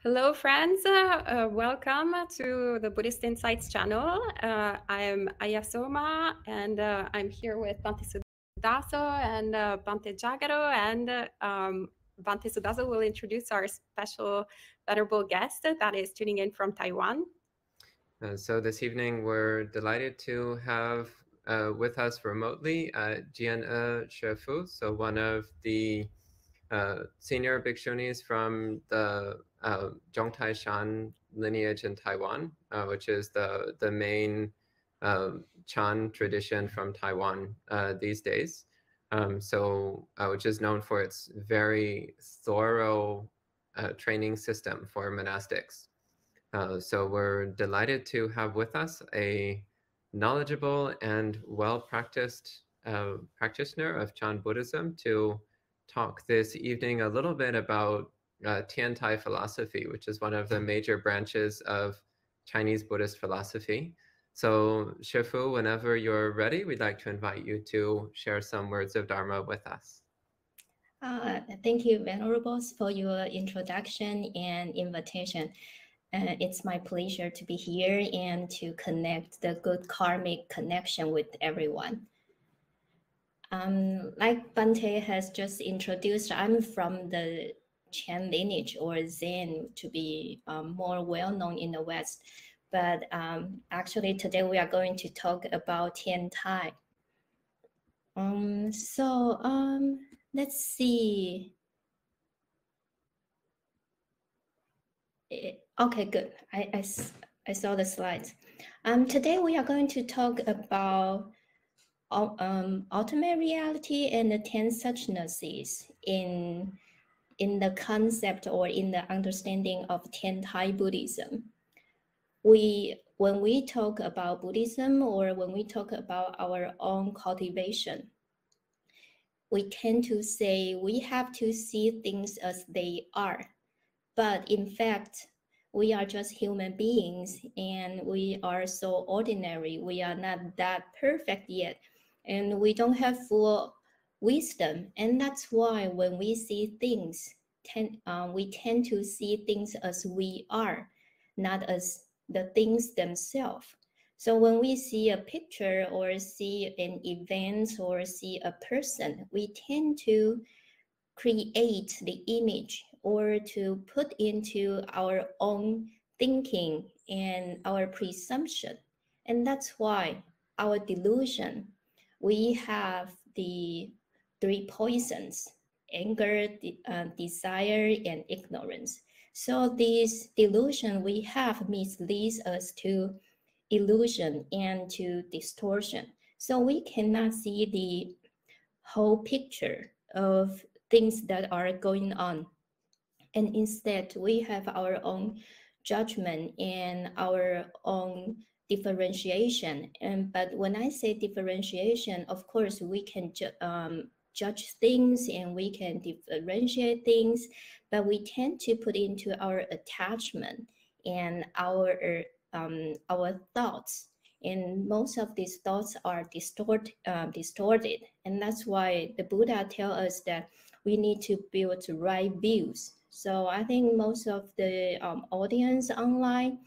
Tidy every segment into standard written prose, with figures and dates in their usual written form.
Hello, friends. Welcome to the Buddhist Insights channel. I'm Ayasoma, and I'm here with Bhante Sudaso and Bhante Jagaro. And Bhante Sudaso will introduce our special venerable guest that is tuning in from Taiwan. So this evening, we're delighted to have with us remotely Jiane Shifu, so one of the senior bhikshunis from the Zhongtai Shan lineage in Taiwan, which is the main Chan tradition from Taiwan these days. Which is known for its very thorough training system for monastics. So we're delighted to have with us a knowledgeable and well-practiced practitioner of Chan Buddhism to talk this evening a little bit about Tiantai philosophy, which is one of the major branches of Chinese Buddhist philosophy. So Shifu, whenever you're ready, we'd like to invite you to share some words of Dharma with us. Thank you, Venerables, for your introduction and invitation. It's my pleasure to be here and to connect the good karmic connection with everyone. Like Bhante has just introduced, I'm from the Chan lineage, or Zen to be more well-known in the West. But actually today we are going to talk about Tiantai. Let's see. Okay, good. I saw the slides. Today we are going to talk about ultimate reality and the 10 Suchnesses in the concept or in the understanding of Tiantai Buddhism. When we talk about Buddhism or when we talk about our own cultivation, we tend to say we have to see things as they are. But in fact, we are just human beings and we are so ordinary. We are not that perfect yet. And we don't have full wisdom. And that's why when we see things, we tend to see things as we are, not as the things themselves. So when we see a picture or see an event or see a person, we tend to create the image or to put into our own thinking and our presumption. And that's why our delusion, we have the three poisons: anger, desire, and ignorance. So this delusion we have misleads us to illusion and to distortion. So we cannot see the whole picture of things that are going on. And instead, we have our own judgment and our own differentiation. But when I say differentiation, of course, we can judge things and we can differentiate things, but we tend to put into our attachment and our thoughts. And most of these thoughts are distorted. And that's why the Buddha tells us that we need to build right views. So I think most of the audience online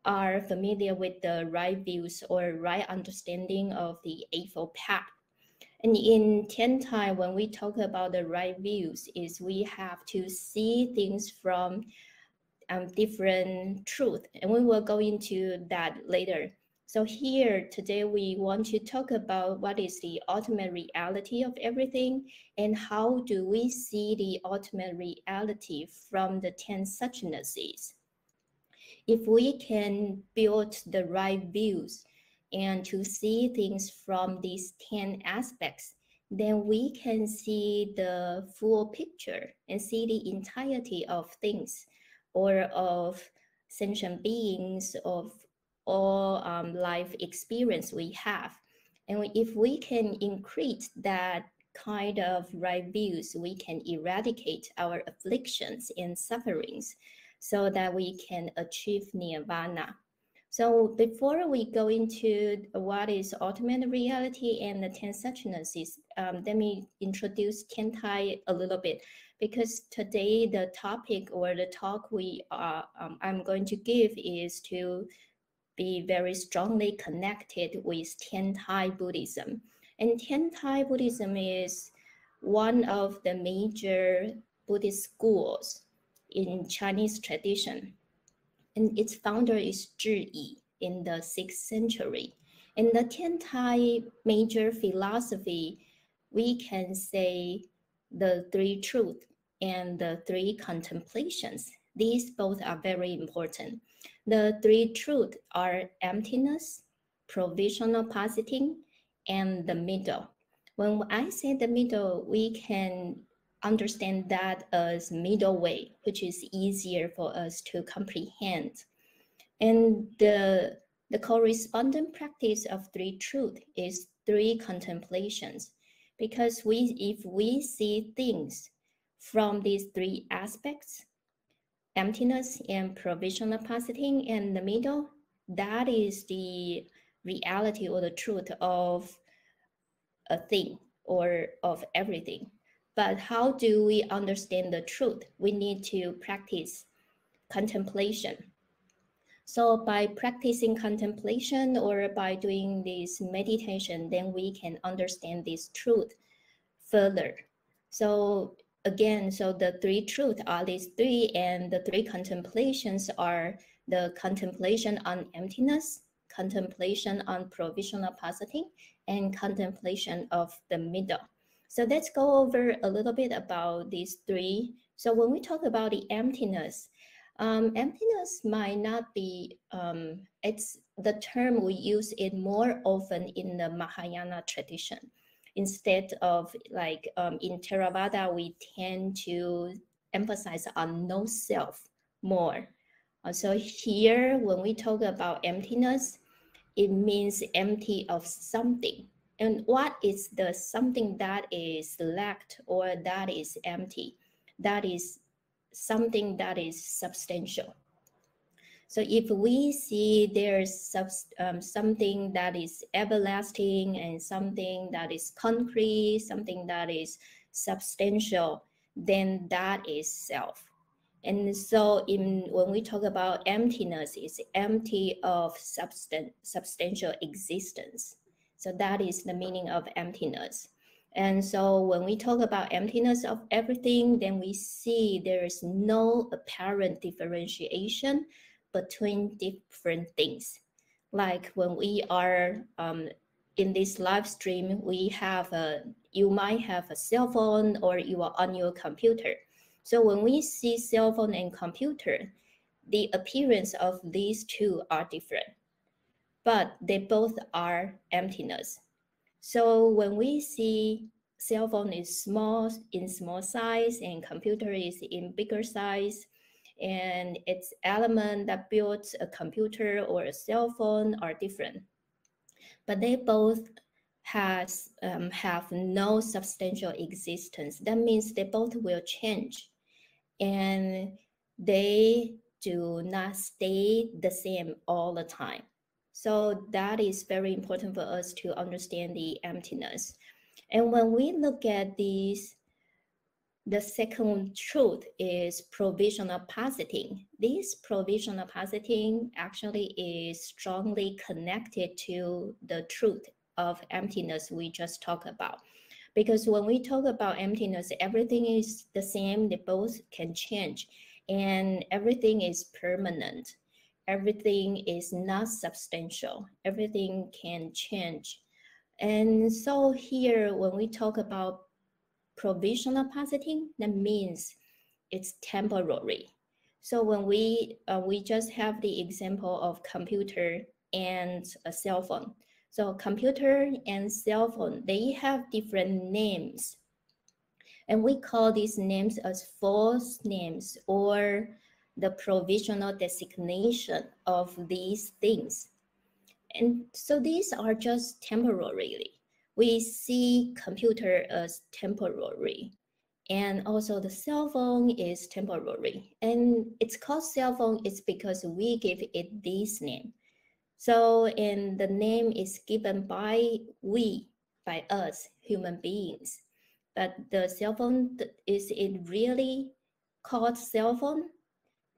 are familiar with the right views or right understanding of the Eightfold Path. And in Tiantai, when we talk about the right views, is we have to see things from different truth. And we will go into that later. So here today, we want to talk about what is the ultimate reality of everything and how do we see the ultimate reality from the 10 Suchnesses. If we can build the right views and to see things from these 10 aspects, then we can see the full picture and see the entirety of things or of sentient beings, of all life experience we have. And if we can increase that kind of right views, we can eradicate our afflictions and sufferings so that we can achieve nirvana. So before we go into what is ultimate reality and the 10 Suchnesses, let me introduce Tiantai a little bit. because today the topic or the talk I'm going to give is to be very strongly connected with Tiantai Buddhism. And Tiantai Buddhism is one of the major Buddhist schools in Chinese tradition. And its founder is Zhi in the 6th century. In the Tiantai major philosophy, we can say the three truths and the three contemplations. These both are very important. The three truths are emptiness, provisional positing, and the middle. When I say the middle, we can understand that as middle way, which is easier for us to comprehend. And the corresponding practice of three truths is three contemplations, because if we see things from these three aspects, emptiness and provisional positing and the middle, that is the reality or the truth of a thing or of everything. But how do we understand the truth? We need to practice contemplation. So by practicing contemplation or by doing this meditation, then we can understand this truth further. So again, so the three truths are these three, and the three contemplations are the contemplation on emptiness, contemplation on provisional positing, and contemplation of the middle. So let's go over a little bit about these three. So when we talk about the emptiness, emptiness might not be, it's the term we use it more often in the Mahayana tradition. Instead of like in Theravada, we tend to emphasize on no self more. So here, when we talk about emptiness, it means empty of something. And what is the something that is lacked or that is empty? That is something that is substantial. So if we see there's something that is everlasting and something that is concrete, something that is substantial, then that is self. And so when we talk about emptiness, it's empty of substantial existence. So that is the meaning of emptiness. And so when we talk about emptiness of everything, then we see there is no apparent differentiation between different things. Like when we are in this live stream, you might have a cell phone or you are on your computer. So when we see cell phone and computer, the appearance of these two are different, but they both are emptiness. So when we see cell phone is in small size and computer is in bigger size, and its element that builds a computer or a cell phone are different, but they both have no substantial existence. That means they both will change, and they do not stay the same all the time. So that is very important for us to understand the emptiness. And when we look at these, the second truth is provisional positing. This provisional positing actually is strongly connected to the truth of emptiness we just talked about. Because when we talk about emptiness, everything is the same, they both can change, and everything is permanent. Everything is not substantial. Everything can change. And so here, when we talk about provisional positing, that means it's temporary. So when we just have the example of computer and a cell phone. So computer and cell phone, they have different names. And we call these names as false names or the provisional designation of these things. And so these are just temporarily. We see computer as temporary. And also the cell phone is temporary. And it's called cell phone, it's because we give it this name. So, and the name is given by us, human beings. but the cell phone, is it really called cell phone?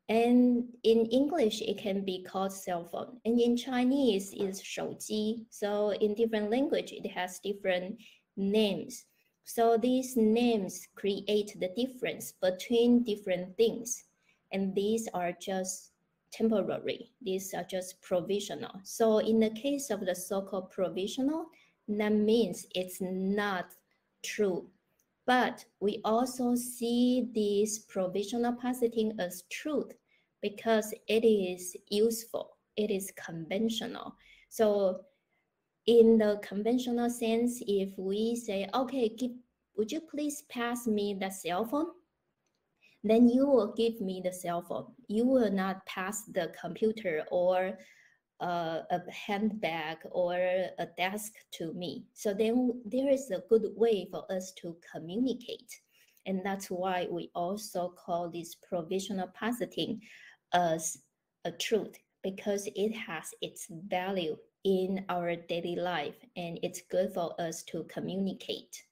And in English, it can be called cell phone. And in Chinese, it's 手机. So in different language, it has different names. So these names create the difference between different things. And these are just temporary. These are just provisional. So in the case of the so-called provisional, that means it's not true. But we also see this provisional positing as truth because it is useful, it is conventional. So in the conventional sense, if we say, okay, would you please pass me the cell phone? Then you will give me the cell phone. You will not pass the computer or a handbag or a desk to me. So then there is a good way for us to communicate. And that's why we also call this provisional positing as a truth, because it has its value in our daily life and it's good for us to communicate.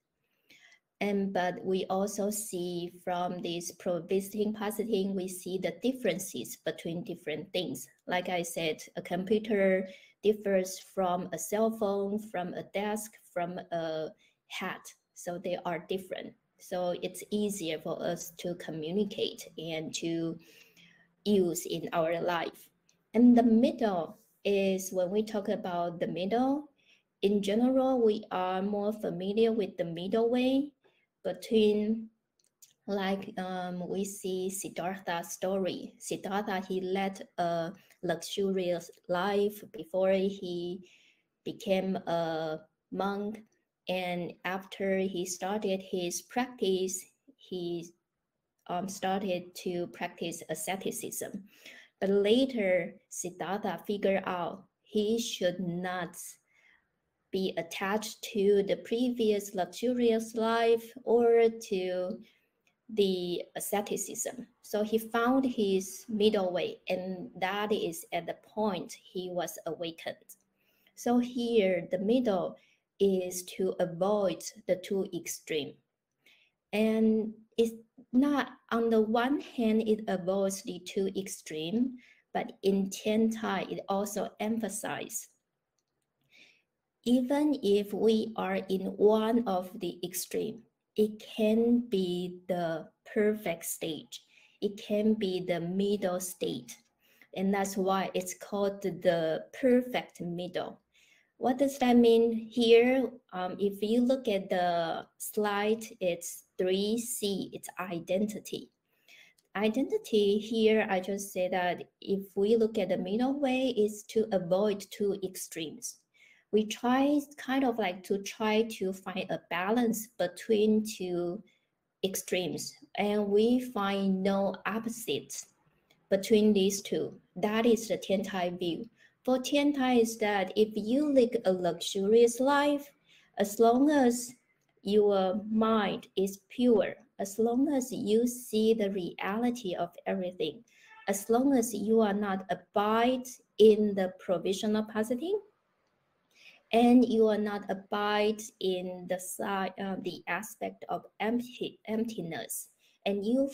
But we also see from this provisioning positing, we see the differences between different things. Like I said, a computer differs from a cell phone, from a desk, from a hat. So they are different. So it's easier for us to communicate and to use in our life. And the middle is when we talk about the middle. In general, we are more familiar with the middle way between, like we see Siddhartha's story. Siddhartha, he led a luxurious life before he became a monk. And after he started his practice, he started to practice asceticism. But later, Siddhartha figured out he should not be attached to the previous luxurious life or to the asceticism. So he found his middle way, and that is at the point he was awakened. So here, the middle is to avoid the two extreme. And it's not, on the one hand, it avoids the two extreme, but in Tiantai, it also emphasizes even if we are in one of the extreme, it can be the perfect stage. It can be the middle state. And that's why it's called the perfect middle. What does that mean here? If you look at the slide, it's 3C, it's identity. Identity here, I just say that if we look at the middle way, is to avoid two extremes. We try to find a balance between two extremes, and we find no opposites between these two. That is the Tiantai view. For Tiantai is that if you live a luxurious life, as long as your mind is pure, as long as you see the reality of everything, as long as you are not abide in the provisional positing, and you are not abide in the aspect of emptiness, and you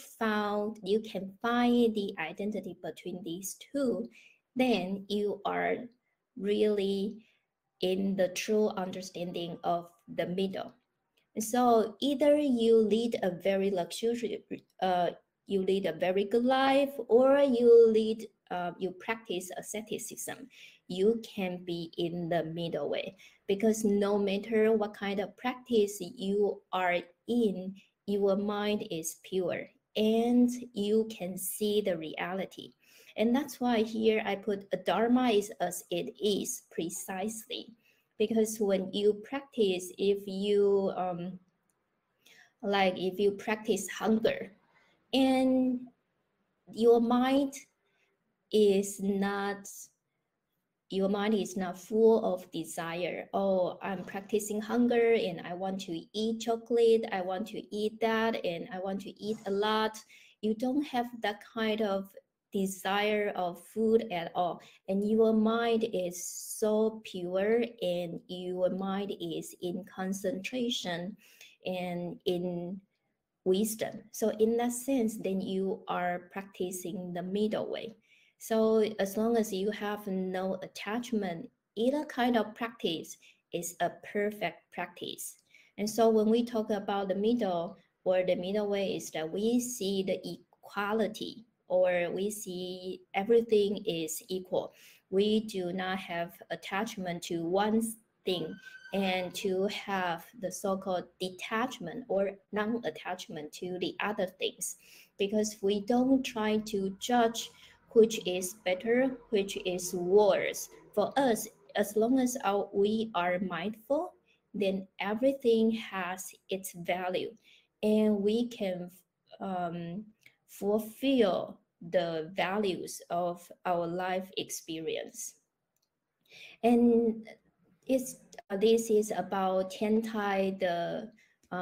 can find the identity between these two, then you are really in the true understanding of the middle. So either you lead a very you lead a very good life, or you practice asceticism. You can be in the middle way, because no matter what kind of practice you are in, your mind is pure and you can see the reality. And that's why here I put a dharma is as it is, precisely, because when you practice, if you practice hunger and your mind is not full of desire. Oh, I'm practicing hunger and I want to eat chocolate, I want to eat that, and I want to eat a lot. You don't have that kind of desire of food at all, and your mind is so pure and your mind is in concentration and in wisdom. So in that sense, then you are practicing the middle way. So as long as you have no attachment, either kind of practice is a perfect practice. And so when we talk about the middle, or the middle way, is that we see the equality, or we see everything is equal. We do not have attachment to one thing and to have the so-called detachment or non-attachment to the other things, because we don't try to judge which is better, which is worse. For us, as long as we are mindful, then everything has its value, and we can fulfill the values of our life experience. And this is about Tiantai,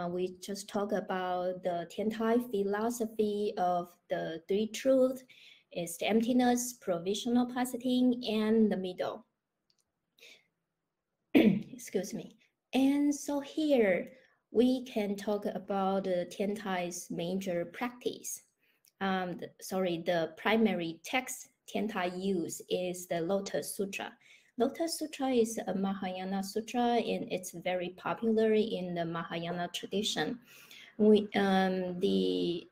we just talked about the Tiantai philosophy of the three truths. It's the emptiness, provisional positing, and the middle. Excuse me. And so here we can talk about the Tiantai's major practice. The primary text Tiantai use is the Lotus Sutra. Lotus Sutra is a Mahayana sutra, and it's very popular in the Mahayana tradition. The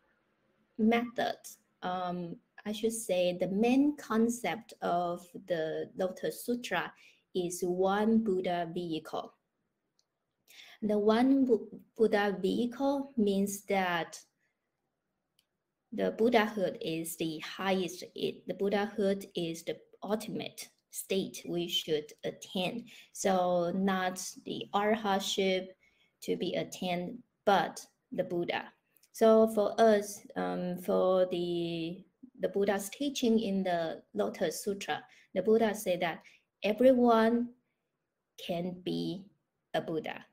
method, I should say, the main concept of the Lotus Sutra is one Buddha vehicle. The one Buddha vehicle means that the Buddhahood is the highest, the Buddhahood is the ultimate state we should attain. So not the arhatship to be attained, but the Buddha. So for us, for the Buddha's teaching in the Lotus Sutra, the Buddha said that everyone can be a Buddha.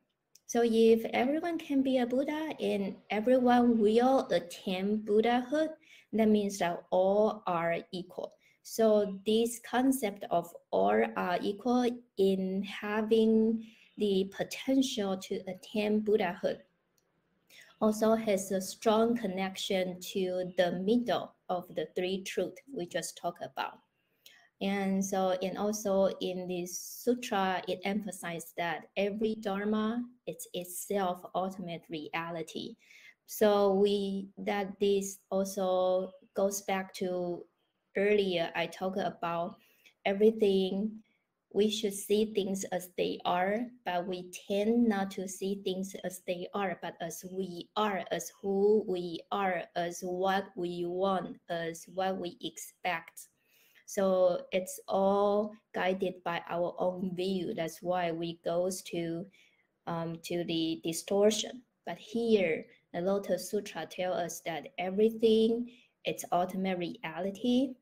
So if everyone can be a Buddha and everyone will attain Buddhahood, that means that all are equal. So this concept of all are equal in having the potential to attain Buddhahood also has a strong connection to the middle of the three truths we just talked about. And so, and also in this sutra, it emphasized that every dharma is itself ultimate reality. So this also goes back to earlier I talked about everything. We should see things as they are, but we tend not to see things as they are, but as we are, as who we are, as what we want, as what we expect. So it's all guided by our own view. That's why we goes to the distortion. But here, the Lotus Sutra tells us that everything is ultimate reality,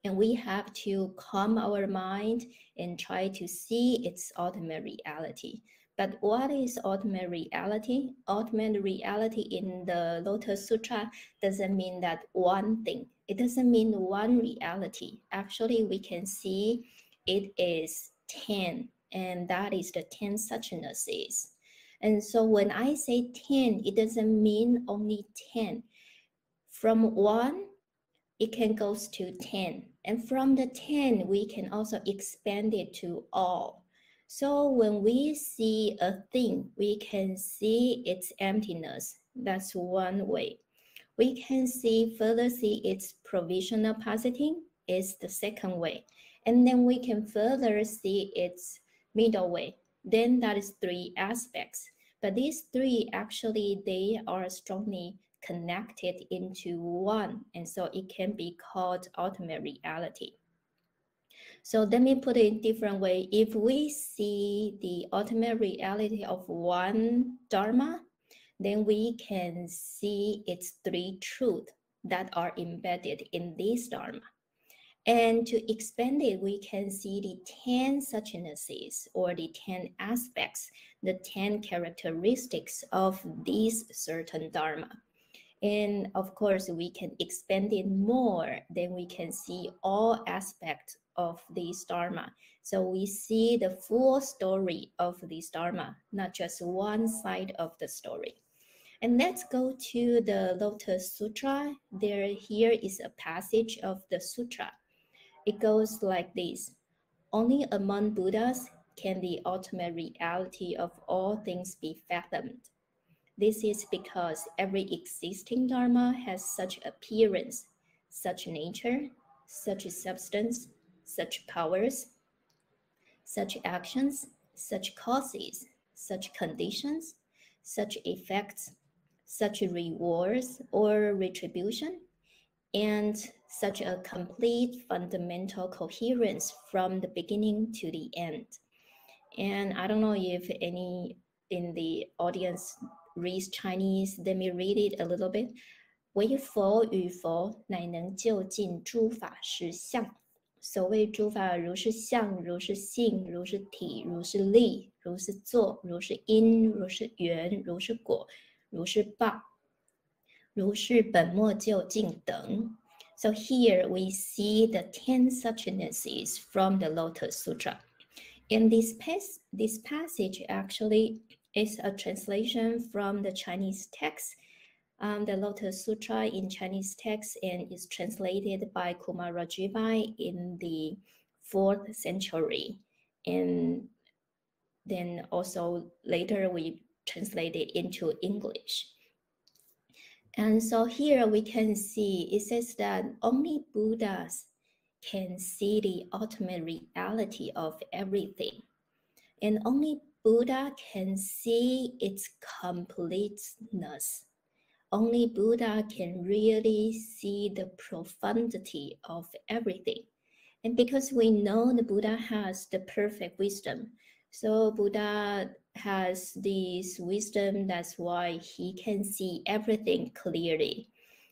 and we have to calm our mind and try to see its ultimate reality. But what is ultimate reality? Ultimate reality in the Lotus Sutra doesn't mean that one thing. It doesn't mean one reality. Actually, we can see it is 10, and that is the 10 Suchnesses. And so when I say 10, it doesn't mean only 10. From 1, it can go to 10. And from the 10, we can also expand it to all. So when we see a thing, we can see its emptiness. That's one way. We can further see its provisional positing is the second way. And then we can further see its middle way. Then that is 3 aspects. But these 3 actually, they are strongly connected into one, and so it can be called ultimate reality. So let me put it in a different way. If we see the ultimate reality of one Dharma, then we can see its 3 truths that are embedded in this Dharma. And to expand it, we can see the 10 Suchnesses, or the 10 aspects, the 10 characteristics of this certain Dharma. And of course, we can expand it more, then we can see all aspects of this Dharma. So we see the full story of this Dharma, not just one side of the story. And let's go to the Lotus Sutra. Here is a passage of the sutra. It goes like this: only among Buddhas can the ultimate reality of all things be fathomed. This is because every existing Dharma has such appearance, such nature, such substance, such powers, such actions, such causes, such conditions, such effects, such rewards or retribution, and such a complete fundamental coherence from the beginning to the end. And I don't know if any in the audience reads Chinese. Let me read it a little bit. 唯佛与佛，乃能究竟诸法实相。所谓诸法，如是相，如是性，如是体，如是力，如是作，如是因，如是缘，如是果，如是报，如是本末究竟等。So here we see the 10 Suchnesses from the Lotus Sutra. And this passage actually is a translation from the Chinese text, the Lotus Sutra in Chinese text, and is translated by Kumarajibai in the 4th century. And then also later we translate it into English. And so here we can see it says that only Buddhas can see the ultimate reality of everything. And only Buddha can see its completeness. Only Buddha can really see the profundity of everything. And because we know the Buddha has the perfect wisdom, so Buddha has this wisdom, that's why he can see everything clearly.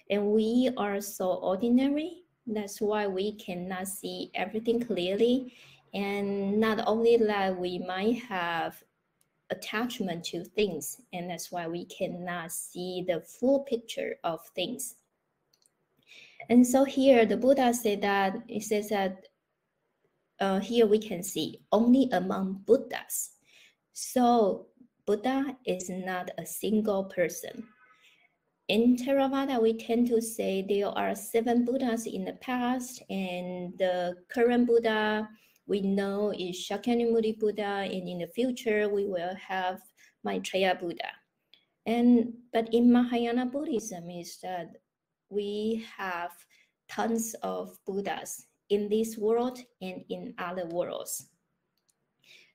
And we are so ordinary, that's why we cannot see everything clearly. And not only that, we might have attachment to things, and that's why we cannot see the full picture of things. And so here the Buddha said that, it says that here we can see only among Buddhas. So Buddha is not a single person. In Theravada, we tend to say there are 7 Buddhas in the past, and the current Buddha we know is Shakyamuni Buddha, and in the future we will have Maitreya Buddha. But in Mahayana Buddhism is that we have tons of Buddhas in this world and in other worlds.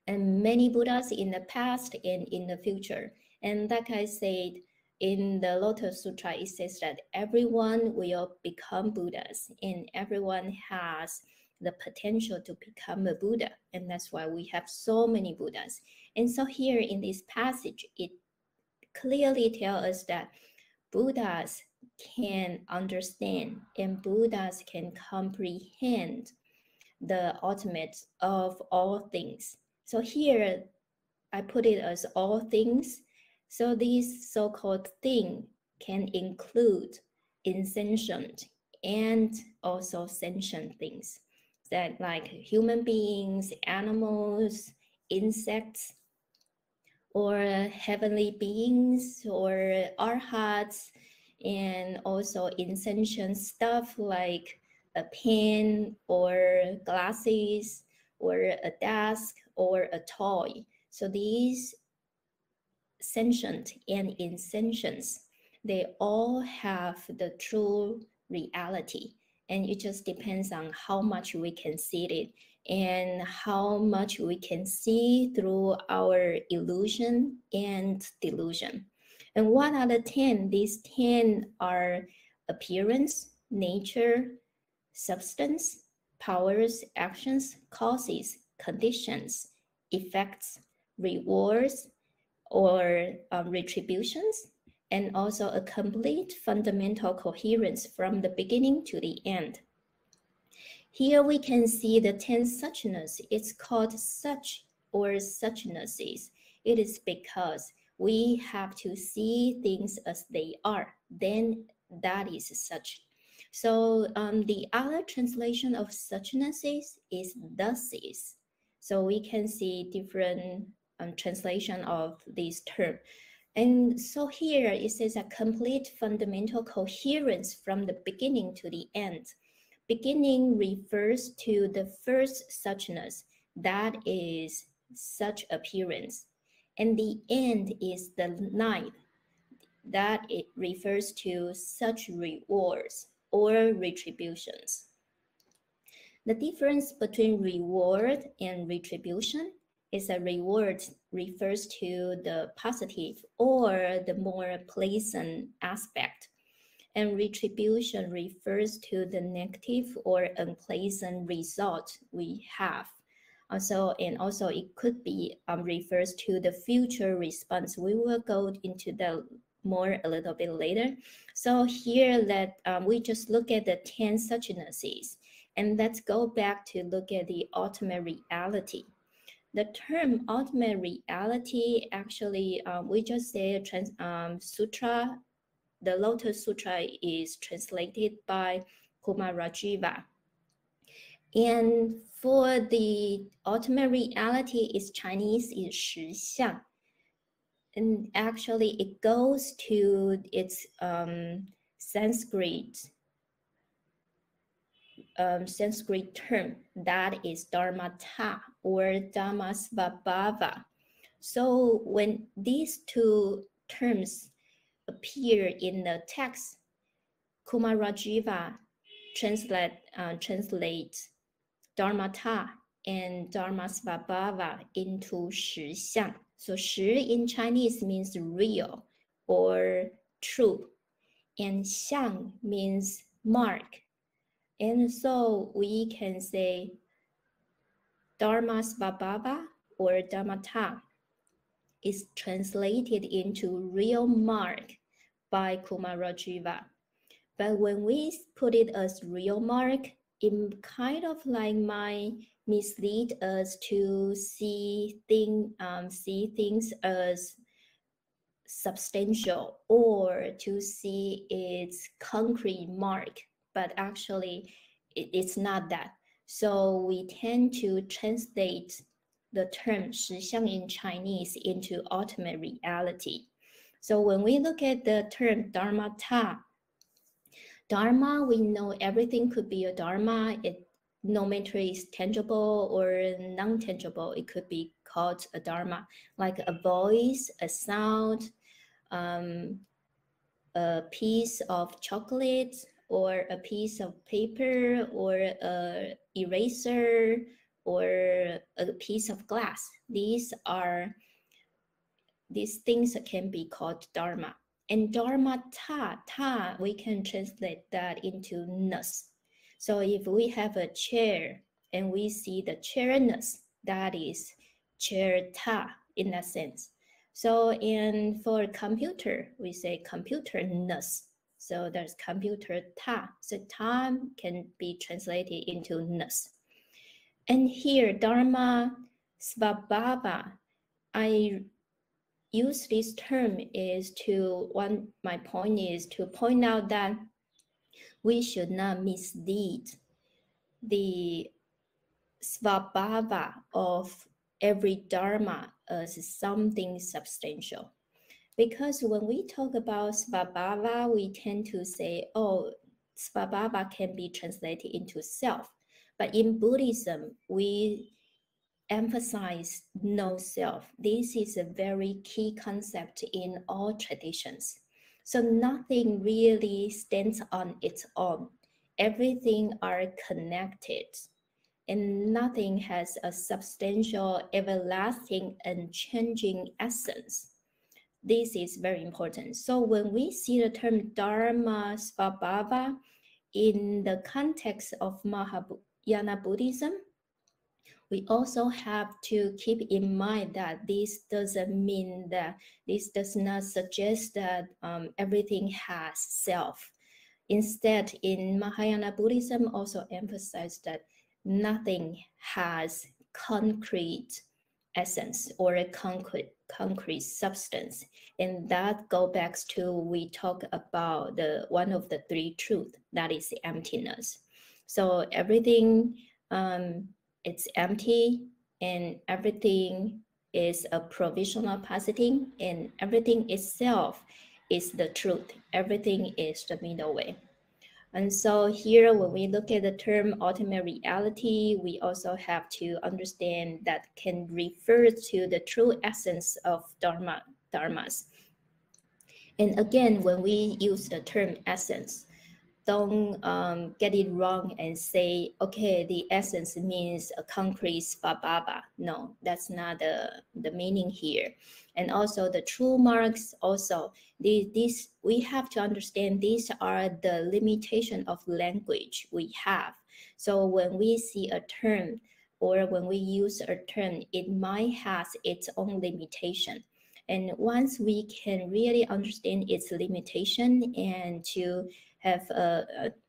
And many Buddhas in the past and in the future. And like I said, in the Lotus Sutra, it says that everyone will become Buddhas, and everyone has the potential to become a Buddha. And that's why we have so many Buddhas. And so here in this passage, it clearly tells us that Buddhas can understand and Buddhas can comprehend the ultimate of all things. So here I put it as all things. So this so-called thing can include insentient and also sentient things, that like human beings, animals, insects, or heavenly beings, or arhats, and also insentient stuff like a pen or glasses or a desk or a toy. So these sentient and insentients, they all have the true reality, and it just depends on how much we can see it and how much we can see through our illusion and delusion. And what are the 10? These 10 are appearance, nature, substance, powers, actions, causes, conditions, effects, rewards, or retributions, and also a complete fundamental coherence from the beginning to the end. Here we can see the 10 suchnesses. It's called such or suchnesses. It is because we have to see things as they are. then that is such. So the other translation of suchnesses is thuses. So we can see different translation of this term. And so here it says a complete fundamental coherence from the beginning to the end. Beginning refers to the first suchness, that is such appearance. And the end is the ninth, that it refers to such rewards or retributions. The difference between reward and retribution is a reward refers to the positive or the more pleasant aspect, and retribution refers to the negative or unpleasant result we have. Also it could be refers to the future response. We will go into the more a little bit later. So here we just look at the 10 suchnesses, and let's go back to look at the ultimate reality. The term ultimate reality, actually, we just say sutra. The Lotus Sutra is translated by Kumarajiva. And for the ultimate reality is Chinese is 实相. And actually it goes to its Sanskrit term, that is dharmata or dhammasvabhava. So when these two terms appear in the text, Kumarajiva translates dharmata and dhammasvabhava into 实相. So 实 in Chinese means real or true, and 相 means mark. And so we can say dhammasvabhava or dharmata is translated into real mark by Kumarajiva. But when we put it as real mark, it kind of like might mislead us to see things as substantial or to see its concrete mark, but actually it's not that. So we tend to translate the term 实相 in Chinese into ultimate reality. So when we look at the term dharmata, dharma, we know everything could be a dharma. No matter is tangible or non-tangible, it could be called a dharma, like a voice, a sound, a piece of chocolate, or a piece of paper, or a eraser, or a piece of glass. These things can be called dharma. And dharmata, we can translate that into ness. So if we have a chair and we see the chairness, that is chair-ta in that sense. So, and for computer, we say computer-ness. So there's computer-ta. So ta can be translated into ness. And here, dharma svabhava, I use this term my point is to point out that we should not mislead the svabhava of every dharma as something substantial. Because when we talk about svabhava, we tend to say, oh, svabhava can be translated into self. But in Buddhism, we emphasize no self. This is a very key concept in all traditions. So nothing really stands on its own. Everything are connected, and nothing has a substantial, everlasting, and changing essence. This is very important. So when we see the term dharma svabhava in the context of Mahayana Buddhism, we also have to keep in mind that this doesn't mean that this does not suggest that everything has self. Instead, in Mahayana Buddhism also emphasize that nothing has concrete essence or a concrete concrete substance. And that goes back to we talk about the one of the three truths, that is emptiness. So everything it's empty, and everything is a provisional positing, and everything itself is the truth. Everything is the middle way. And so here, when we look at the term ultimate reality, we also have to understand that can refer to the true essence of dharmas. And again, when we use the term essence, don't get it wrong and say, okay, the essence means a concrete svabhava. No, that's not the meaning here. And also the true marks also, these we have to understand these are the limitation of language we have. So when we see a term or when we use a term, it might have its own limitation. And once we can really understand its limitation and to have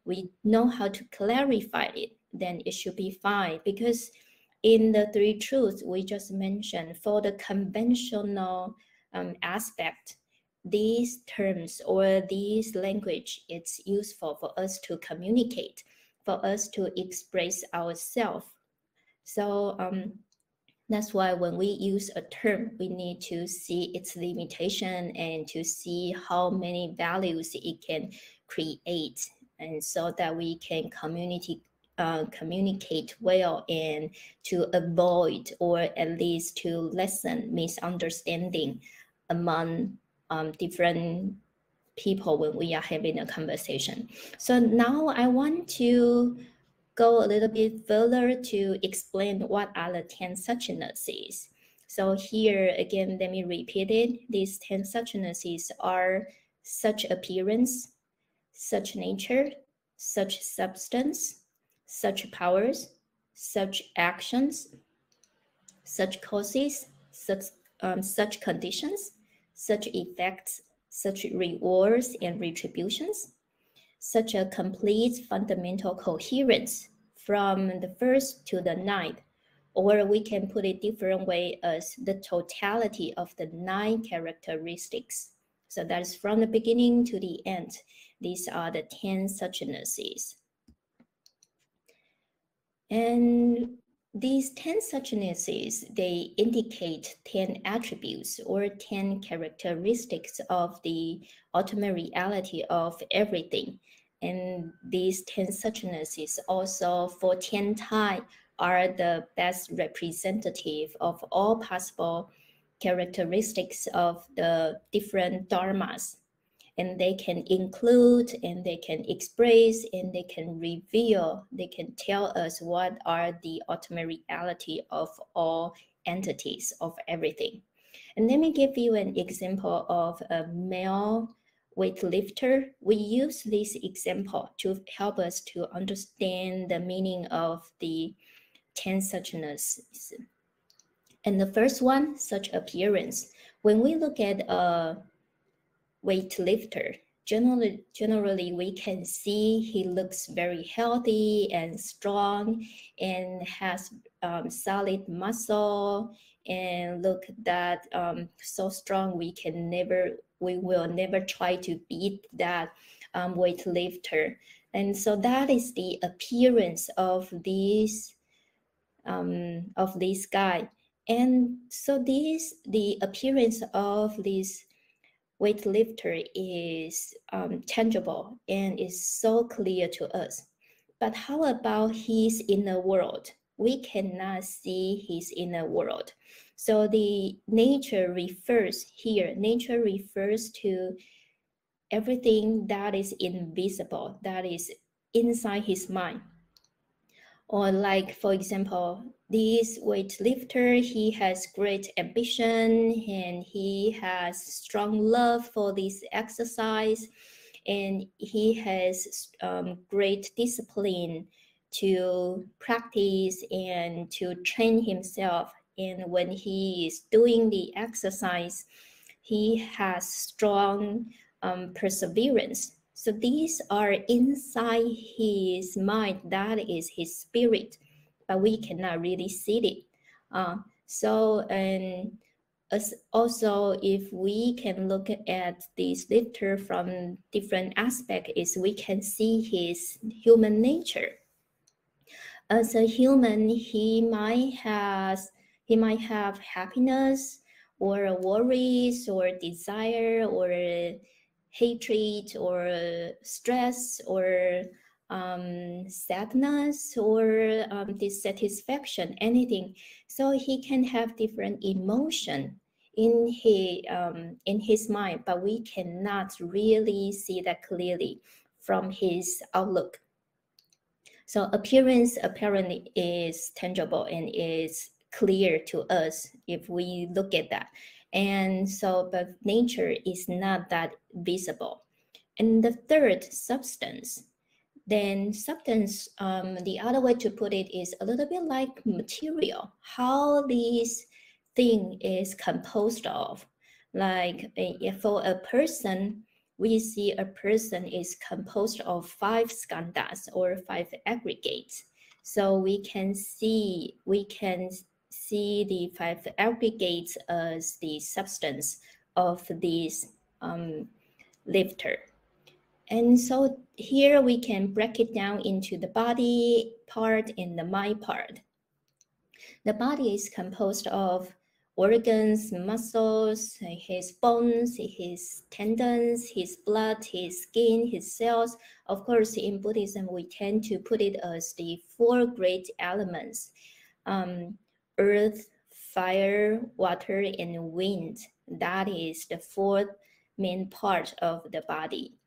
we know how to clarify it, then it should be fine. Because in the three truths we just mentioned, for the conventional aspect, these terms or these language, it's useful for us to communicate, for us to express ourselves. So that's why when we use a term, we need to see its limitation and to see how many values it can create, and so that we can communicate well and to avoid or at least to lessen misunderstanding among different people when we are having a conversation. So now I want to go a little bit further to explain what are the 10 Suchnesses. So here again, let me repeat it. These 10 Suchnesses are such appearance, such nature, such substance, such powers, such actions, such causes, such conditions, such effects, such rewards and retributions, such a complete fundamental coherence from the first to the ninth, or we can put it different way as the totality of the 9 characteristics. So that is from the beginning to the end. These are the 10 Suchnesses. And these 10 Suchnesses, they indicate 10 attributes or 10 characteristics of the ultimate reality of everything. And these 10 Suchnesses also for 10 Tai are the best representative of all possible characteristics of the different dharmas. And they can include and they can express and they can reveal, they can tell us what are the ultimate reality of all entities, of everything. And let me give you an example of a male weightlifter. We use this example to help us to understand the meaning of the 10 Suchnesses. And the first one, such appearance. When we look at a weightlifter, generally we can see he looks very healthy and strong and has solid muscle, and look that so strong we will never try to beat that weightlifter. And so that is the appearance of this guy. And so the appearance of this weightlifter is tangible and is so clear to us. But how about his inner world? We cannot see his inner world. So the nature refers to everything that is invisible, that is inside his mind. Or like, for example, this weightlifter, he has great ambition and he has strong love for this exercise, and he has great discipline to practice and to train himself. And when he is doing the exercise, he has strong perseverance. So these are inside his mind, that is his spirit, but we cannot really see it. And also, if we can look at this lifter from different aspects, is we can see his human nature. As a human, he might have happiness or worries or desire or hatred or stress or sadness or dissatisfaction, anything. So he can have different emotion in his mind, but we cannot really see that clearly from his outlook. So appearance apparently is tangible and is clear to us if we look at that. And so, but nature is not that visible. And the third, substance. Then substance, the other way to put it is a little bit like material, how this thing is composed of. Like for a person, we see a person is composed of 5 skandhas or 5 aggregates. So we can see the 5 aggregates as the substance of this lifter. And so here we can break it down into the body part and the mind part. The body is composed of organs, muscles, his bones, his tendons, his blood, his skin, his cells. Of course, in Buddhism, we tend to put it as the 4 great elements: earth, fire, water, and wind. That is the 4th main part of the body.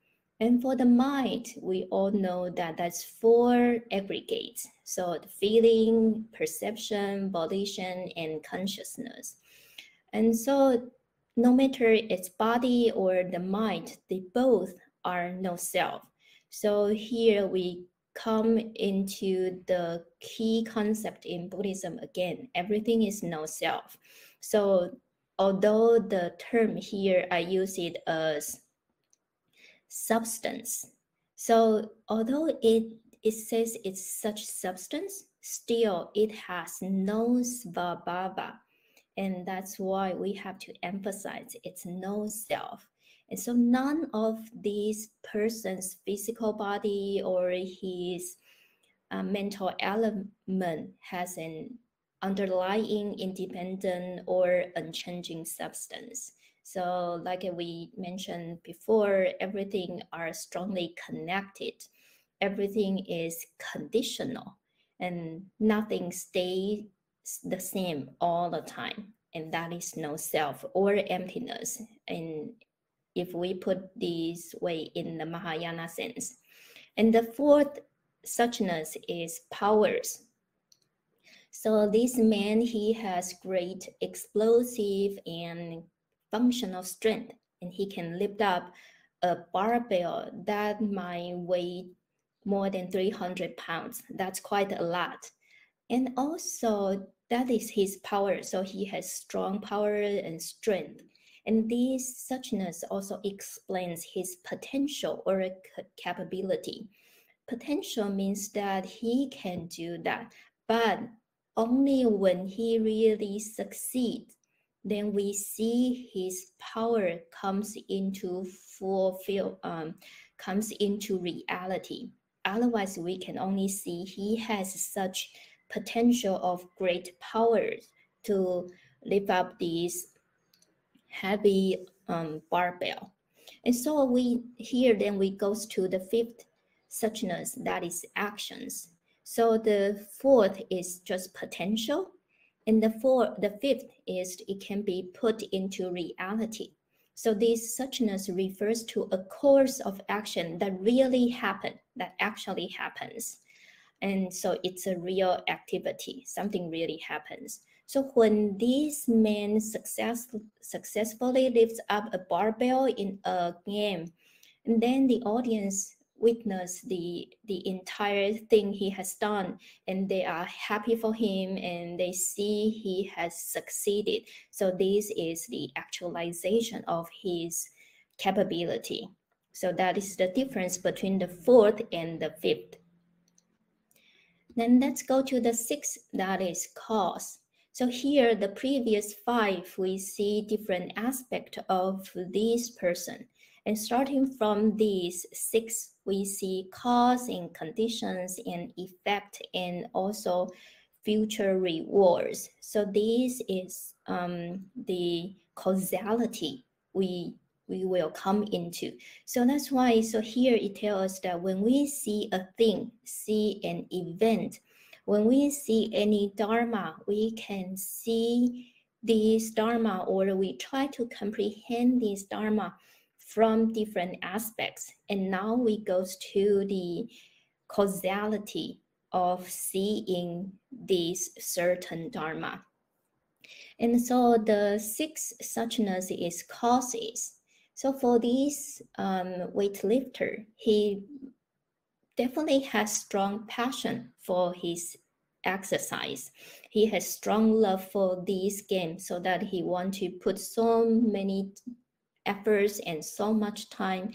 And for the mind, we all know that that's 4 aggregates. So the feeling, perception, volition, and consciousness. And so no matter its body or the mind, they both are no self. So here we come into the key concept in Buddhism again. Everything is no self. So although the term here, I use it as substance. So although it says it's such substance, still it has no svabhava. And that's why we have to emphasize it's no self. And so none of these person's physical body or his mental element has an underlying independent or unchanging substance. So like we mentioned before, everything are strongly connected. Everything is conditional and nothing stays the same all the time. And that is no self or emptiness. And if we put this way in the Mahayana sense. And the 4th suchness is powers. So this man, he has great explosive and functional strength, and he can lift up a barbell that might weigh more than 300 pounds. That's quite a lot. And also that is his power. So he has strong power and strength. And this suchness also explains his potential or capability. Potential means that he can do that, but only when he really succeeds, then we see his power comes into comes into reality. Otherwise, we can only see he has such potential of great powers to lift up these heavy barbell. And so we goes to the 5th suchness, that is actions. So the 4th is just potential, and the 5th is it can be put into reality. So this suchness refers to a course of action that really happened, that actually happens. And so it's a real activity, something really happens. So when this man successfully lifts up a barbell in a game, and then the audience witness the entire thing he has done, and they are happy for him, and they see he has succeeded. So this is the actualization of his capability. So that is the difference between the 4th and the 5th. Then let's go to the 6th, that is cause. So here, the previous 5, we see different aspects of this person. And starting from these 6, we see cause and conditions and effect and also future rewards. So this is the causality we will come into. So that's why, so here it tells us that when we see a thing, see an event, when we see any dharma, we can see this dharma, or we try to comprehend this dharma from different aspects. And now we go to the causality of seeing this certain dharma. And so the 6th suchness is causes. So for this weightlifter, he definitely has strong passion for his exercise. He has strong love for this game, so that he wants to put so many efforts and so much time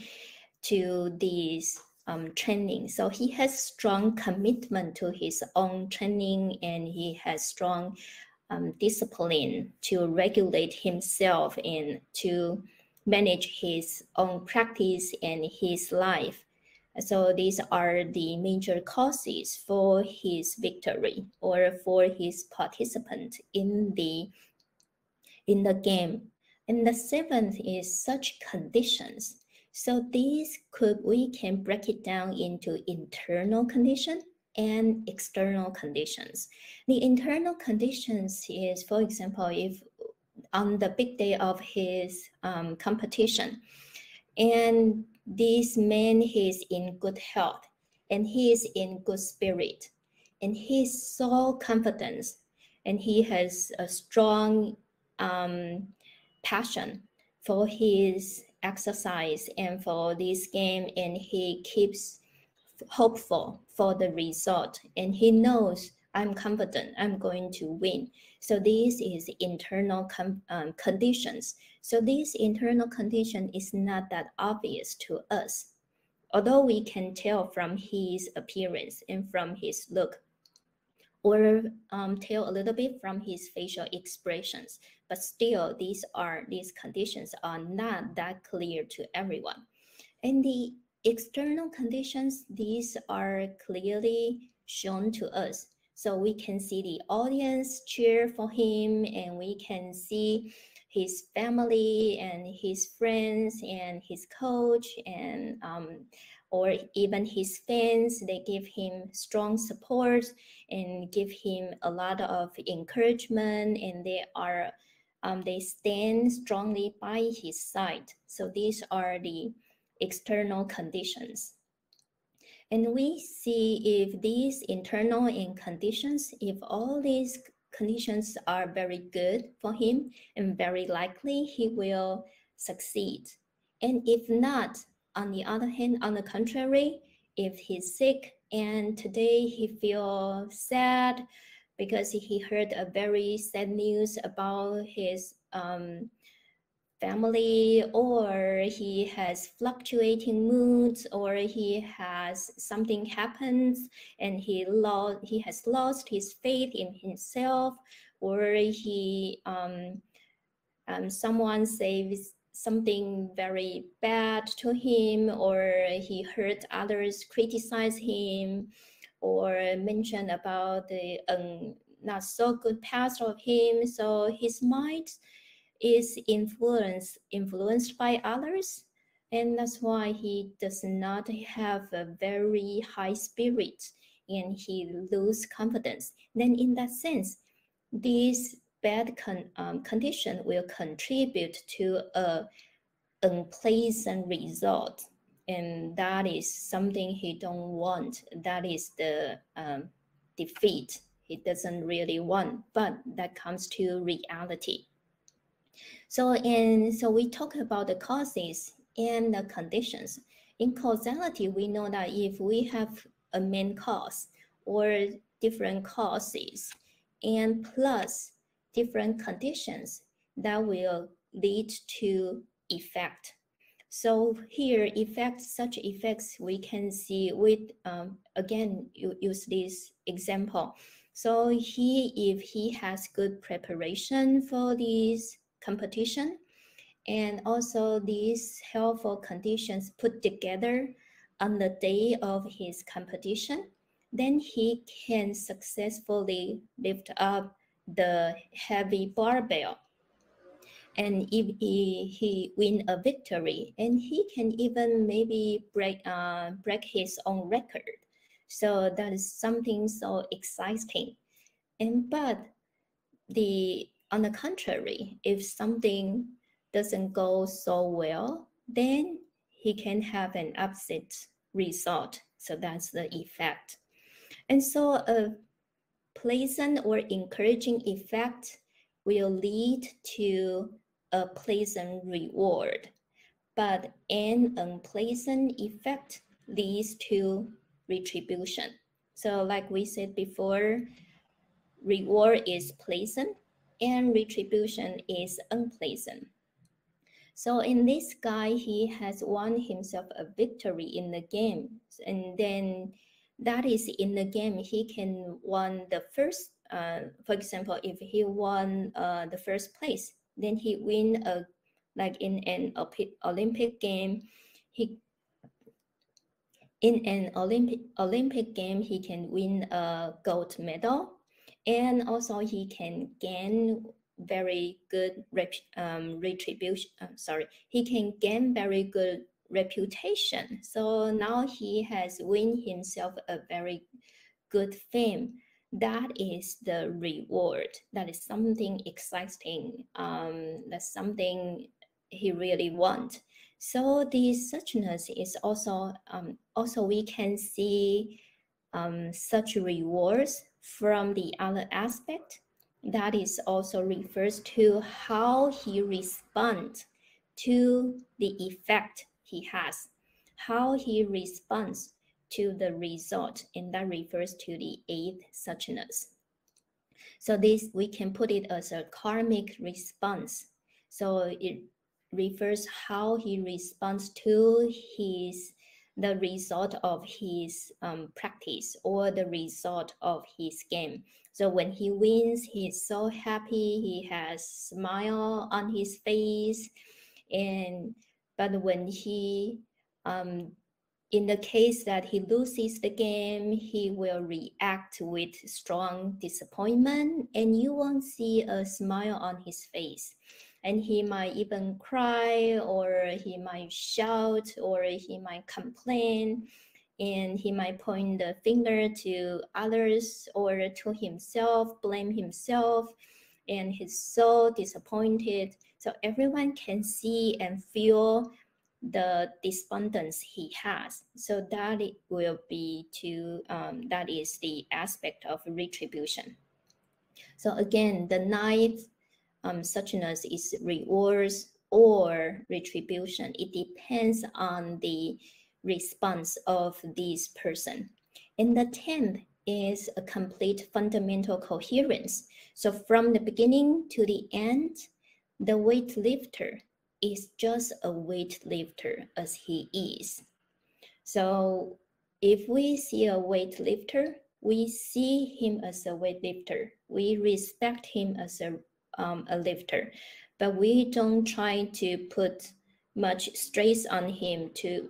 to this training. So he has strong commitment to his own training, and he has strong discipline to regulate himself and to manage his own practice and his life. So these are the major causes for his victory or for his participant in the game. And the 7th is such conditions. So these we can break it down into internal condition and external conditions. The internal conditions is, for example, if on the big day of his competition, and this man, he's in good health, and he is in good spirit, and he's so confident, and he has a strong passion for his exercise and for this game, and he keeps hopeful for the result, and he knows, I'm confident I'm going to win. So this is internal conditions. So this internal condition is not that obvious to us, although we can tell from his appearance and from his look, or tell a little bit from his facial expressions, but still these conditions are not that clear to everyone. And the external conditions, these are clearly shown to us. So we can see the audience cheer for him, and we can see his family and his friends and his coach, and or even his fans. They give him strong support and give him a lot of encouragement, and they stand strongly by his side. So these are the external conditions. And we see if these internal and conditions, if all these conditions are very good for him, and very likely he will succeed. And if not, on the other hand, on the contrary, if he's sick and today he feels sad because he heard a very sad news about his family, or he has fluctuating moods, or he has something happens and he has lost his faith in himself, or he someone says something very bad to him, or he heard others criticize him or mention about the not so good past of him. So his mind is influenced by others, and that's why he does not have a very high spirit, and he loses confidence. Then in that sense, this bad condition will contribute to a unpleasant result, and that is something he don't want. That is the defeat he doesn't really want, but that comes to reality. So we talk about the causes and the conditions. In causality, we know that if we have a main cause or different causes and plus different conditions, that will lead to effect. So here, such effects we can see with, again, use this example. So if he has good preparation for this competition, and also these helpful conditions put together on the day of his competition, then he can successfully lift up the heavy barbell. And if he win a victory, and he can even maybe break his own record. So that is something so exciting. But on the contrary, if something doesn't go so well, then he can have an opposite result. So that's the effect. And so a pleasant or encouraging effect will lead to a pleasant reward, but an unpleasant effect leads to retribution. So like we said before, reward is pleasant and retribution is unpleasant. So in this guy, he has won himself a victory in the game. And then that is in the game, he can won the first, for example, if he won the first place, then he win like in an Olympic game, in an Olympic game, he can win a gold medal, and also he can gain very good retribution. He can gain very good reputation. So now he has won himself a very good fame. That is the reward. That is something exciting. That's something he really wants. So the suchness is also we can see such rewards from the other aspect. That is also refers to how he responds to the effect he has, how he responds to the result, and that refers to the eighth suchness. So this, we can put it as a karmic response. So it refers how he responds to the result of his practice or the result of his game. So when he wins, he's so happy, he has smile on his face. But when he in the case that he loses the game, he will react with strong disappointment, and you won't see a smile on his face. And he might even cry, or he might shout, or he might complain, and he might point the finger to others or to himself, blame himself, and he's so disappointed. So everyone can see and feel the despondence he has. So that it will be that is the aspect of retribution. So again, the ninth suchness is rewards or retribution. It depends on the response of this person. And the 10th is a complete fundamental coherence. So from the beginning to the end, the weightlifter is just a weightlifter as he is. So if we see a weightlifter, we see him as a weightlifter. We respect him as a lifter, but we don't try to put much stress on him to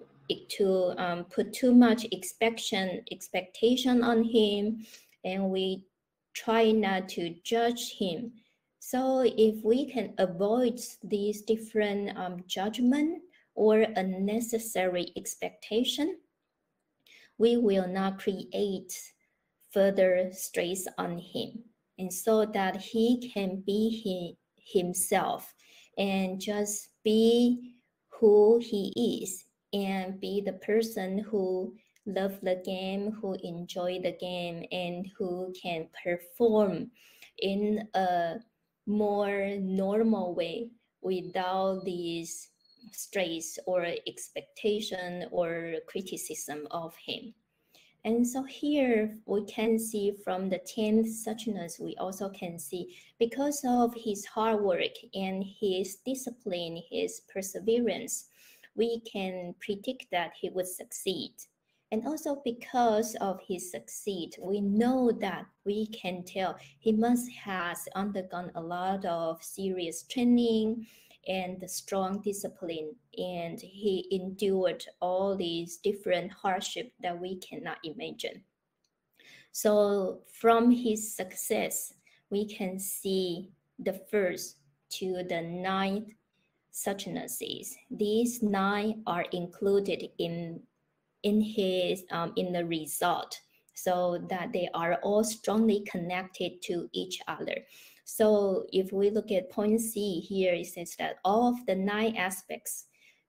put too much expectation on him, and we try not to judge him. So if we can avoid these different judgment or unnecessary expectation, we will not create further stress on him, and so that he can be himself and just be who he is and be the person who love the game, who enjoy the game, and who can perform in a more normal way without these stress or expectation or criticism of him. And so here we can see from the 10th suchness, we also can see because of his hard work and his discipline, his perseverance, we can predict that he would succeed. And also because of his succeed, we know that we can tell he must has undergone a lot of serious training and strong discipline, and he endured all these different hardships that we cannot imagine. So from his success, we can see the first to the 9th Suchnesses. These 9 are included in the result, so that they are all strongly connected to each other. So if we look at point C here, it says that all of the 9 aspects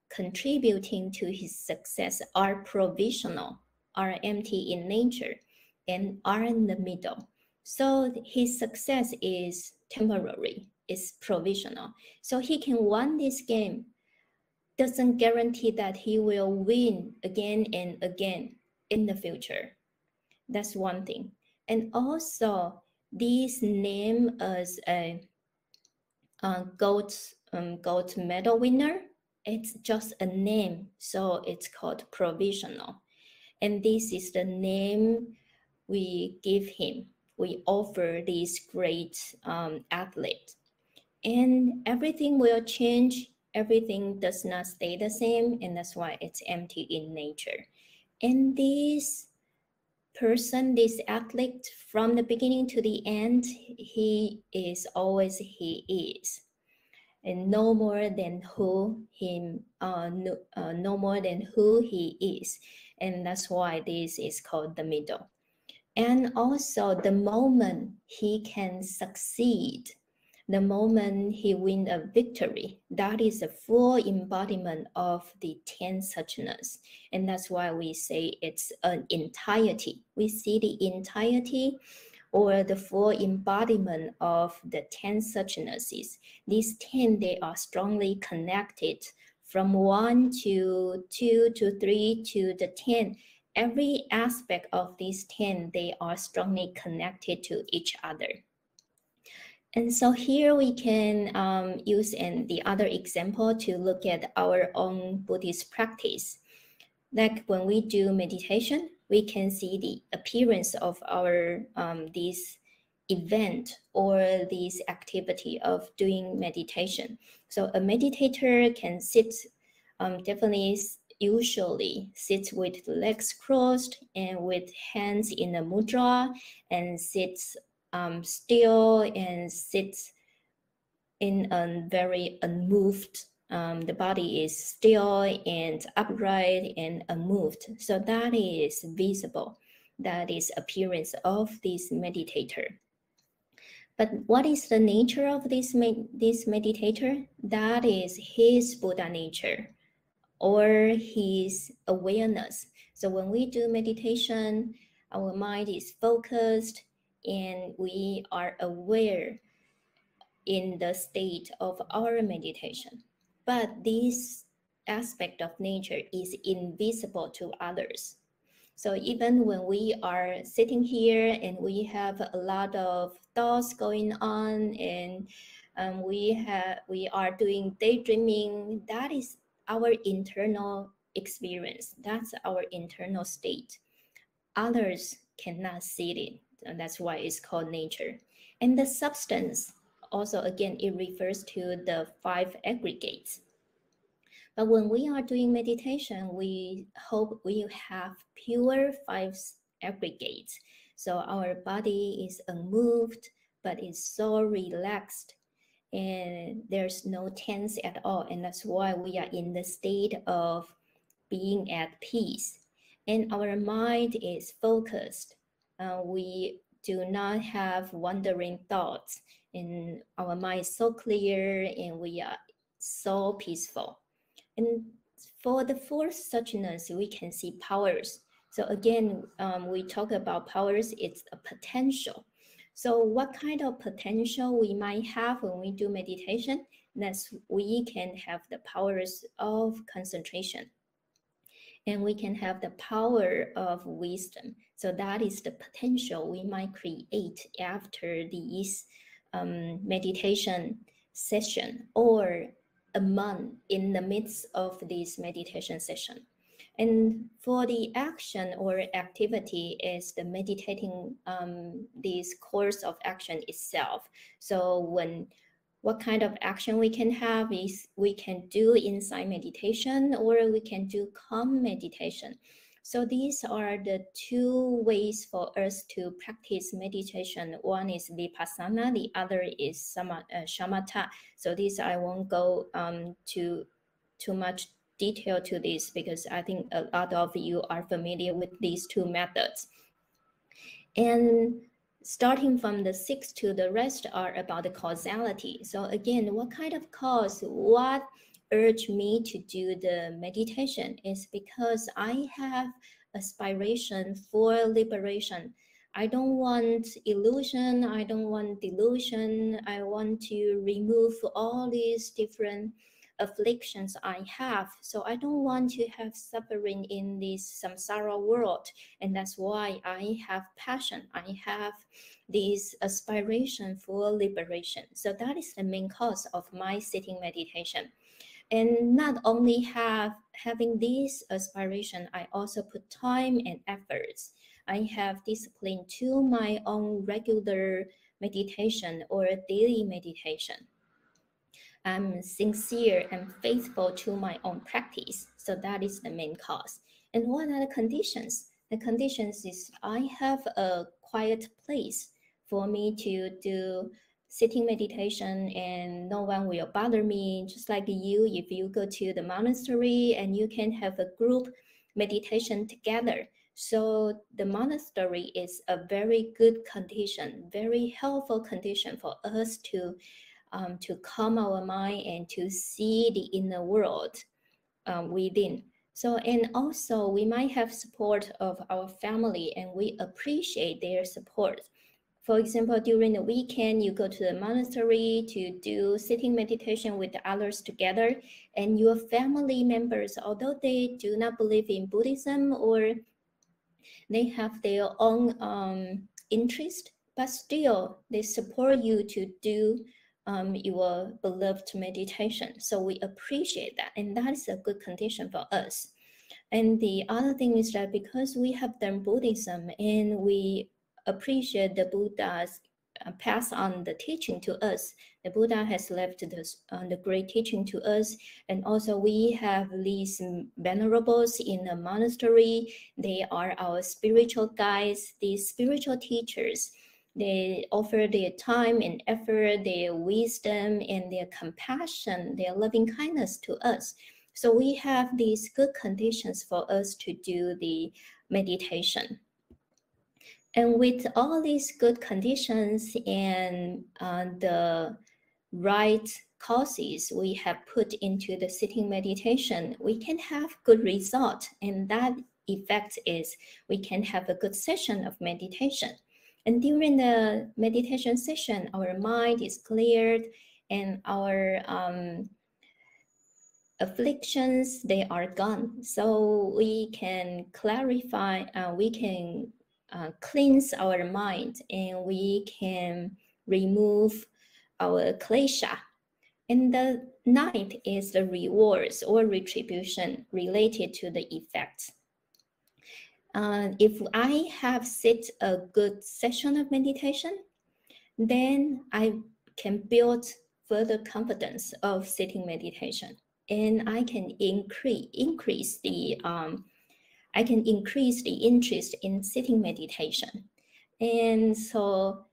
contributing to his success are provisional, are empty in nature, and are in the middle. So his success is temporary, is provisional. So he can win this game, doesn't guarantee that he will win again and again in the future. That's one thing. And also, this name as a gold medal winner, it's just a name, so it's called provisional. And this is the name we give him. We offer this great athlete. And everything will change. Everything does not stay the same, and that's why it's empty in nature. And this person, this athlete, from the beginning to the end, he is always he is, and no more than who him, no more than who he is, and that's why this is called the middle. And also, the moment he can succeed, the moment he wins a victory, that is a full embodiment of the 10 Suchnesses. And that's why we say it's an entirety. We see the entirety or the full embodiment of the 10 Suchnesses. These 10, they are strongly connected from 1 to 2 to 3 to the 10. Every aspect of these 10, they are strongly connected to each other. And so here we can use the other example to look at our own Buddhist practice. Like when we do meditation, we can see the appearance of our this event or this activity of doing meditation. So a meditator can sit, definitely usually sits with legs crossed and with hands in a mudra, and sits still and sits in a very unmoved. The body is still and upright and unmoved. So that is visible. That is appearance of this meditator. But what is the nature of this meditator? That is his Buddha nature or his awareness. So when we do meditation, our mind is focused and we are aware in the state of our meditation. But this aspect of nature is invisible to others. So even when we are sitting here and we have a lot of thoughts going on, and we are doing daydreaming, that is our internal experience. That's our internal state. Others cannot see it, and that's why it's called nature. And the substance, also again, it refers to the 5 aggregates. But when we are doing meditation, we hope we have pure 5 aggregates. So our body is unmoved, but it's so relaxed, and there's no tense at all. And that's why we are in the state of being at peace. And our mind is focused. We do not have wandering thoughts, and our mind is so clear, and we are so peaceful. And for the 4th Suchness, we can see powers. So again, we talk about powers, it's a potential. So what kind of potential we might have when we do meditation? That's we can have the powers of concentration. And we can have the power of wisdom. So that is the potential we might create after these meditation session, or a month in the midst of this meditation session. And for the action or activity is the meditating, this course of action itself. So what kind of action we can have is we can do insight meditation or we can do calm meditation. So these are the two ways for us to practice meditation. One is vipassana, the other is shamatha. So these I won't go too much detail to this because I think a lot of you are familiar with these two methods. And starting from the 6 to the rest are about the causality. So again, what kind of cause, what urged me to do the meditation is because I have aspiration for liberation. I don't want illusion, I don't want delusion, I want to remove all these different afflictions I have. So I don't want to have suffering in this samsara world. And that's why I have passion. I have this aspiration for liberation. So that is the main cause of my sitting meditation. And not only having this aspiration, I also put time and efforts. I have discipline to my own regular meditation or daily meditation. I'm sincere and faithful to my own practice. So that is the main cause. And what are the conditions? The conditions is I have a quiet place for me to do sitting meditation and no one will bother me. Just like you, if you go to the monastery and you can have a group meditation together. So the monastery is a very good condition, very helpful condition for us to calm our mind and to see the inner world within. So, and also we might have support of our family and we appreciate their support. For example, during the weekend, you go to the monastery to do sitting meditation with the others together, and your family members, although they do not believe in Buddhism or they have their own interest, but still they support you to do your beloved meditation. So we appreciate that, and that is a good condition for us. And the other thing is that because we have done Buddhism and we appreciate the Buddha's pass on the teaching to us, the Buddha has left the great teaching to us, and also we have these venerables in the monastery. They are our spiritual guides, these spiritual teachers. They offer their time and effort, their wisdom and their compassion, their loving kindness to us. So we have these good conditions for us to do the meditation. And with all these good conditions and the right causes we have put into the sitting meditation, we can have good result. And that effect is we can have a good session of meditation. And during the meditation session, our mind is cleared and our afflictions, they are gone. So we can clarify, we can cleanse our mind and we can remove our klesha. And the ninth is the rewards or retribution related to the effects. If I have set a good session of meditation, then I can build further confidence of sitting meditation, and I can increase the interest in sitting meditation. And so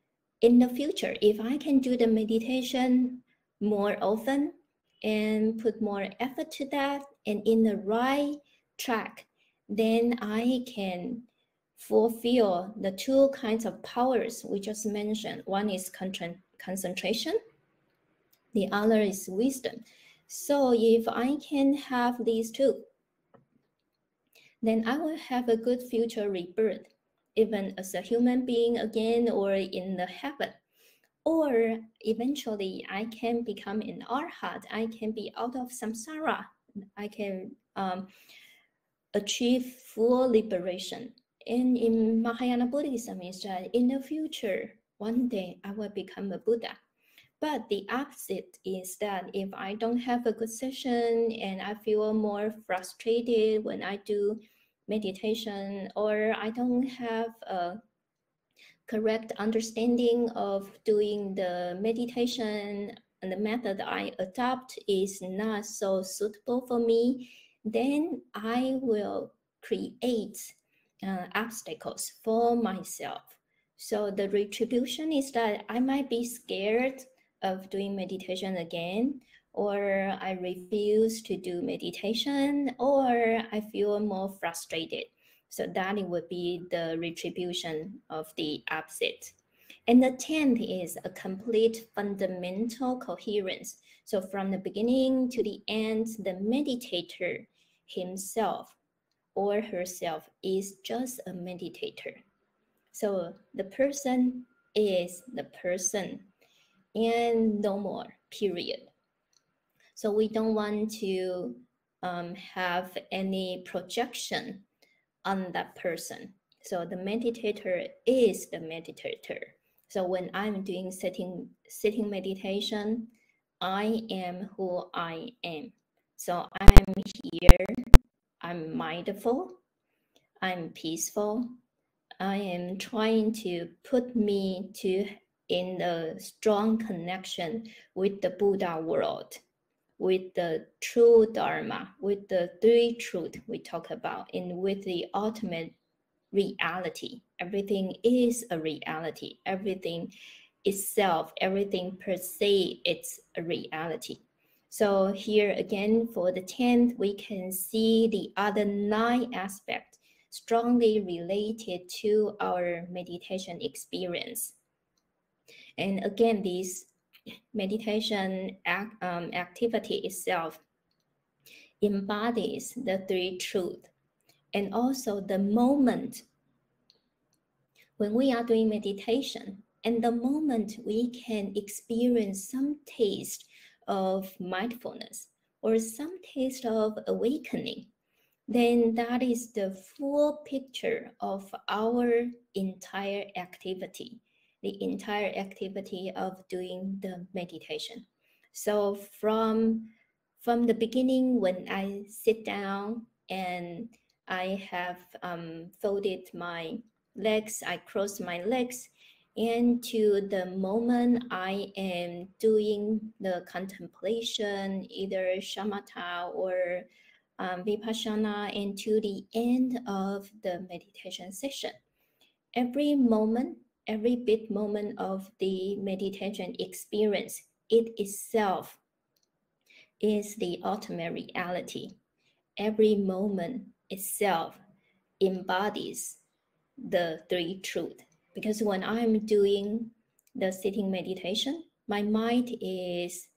in the future, if I can do the meditation more often and put more effort to that and in the right track, then I can fulfill the two kinds of powers we just mentioned. One is concentration, the other is wisdom. So if I can have these two, then I will have a good future rebirth, even as a human being again or in the heaven. Or eventually I can become an arhat, I can be out of samsara, I can achieve full liberation. And in Mahayana Buddhism is that in the future, one day I will become a Buddha. But the opposite is that if I don't have a good session and I feel more frustrated when I do meditation, or I don't have a correct understanding of doing the meditation and the method I adopt is not so suitable for me, then I will create obstacles for myself. So the retribution is that I might be scared of doing meditation again, or I refuse to do meditation, or I feel more frustrated. So that would be the retribution of the opposite. And the 10th is a complete fundamental coherence. So from the beginning to the end, the meditator himself or herself is just a meditator. So the person is the person and no more, period. So we don't want to have any projection on that person. So the meditator is the meditator. So when I'm doing sitting meditation, I am who I am. So I'm here, I'm mindful, I'm peaceful. I am trying to put me in a strong connection with the Buddha world, with the true Dharma, with the three truths we talk about, and with the ultimate reality. Everything is a reality. Everything itself, everything per se, it's a reality. So here again, for the 10th, we can see the other 9 aspects strongly related to our meditation experience. And again, this meditation activity itself embodies the three truths. And also the moment when we are doing meditation, and the moment we can experience some taste of mindfulness or some taste of awakening, then that is the full picture of our entire activity, the entire activity of doing the meditation. So from the beginning, when I sit down and I have folded my legs, I cross my legs, and to the moment I am doing the contemplation, either shamatha or vipassana, and to the end of the meditation session. Every moment, every bit moment of the meditation experience, it itself is the ultimate reality. Every moment itself embodies the three truths. Because when I'm doing the sitting meditation, my mind is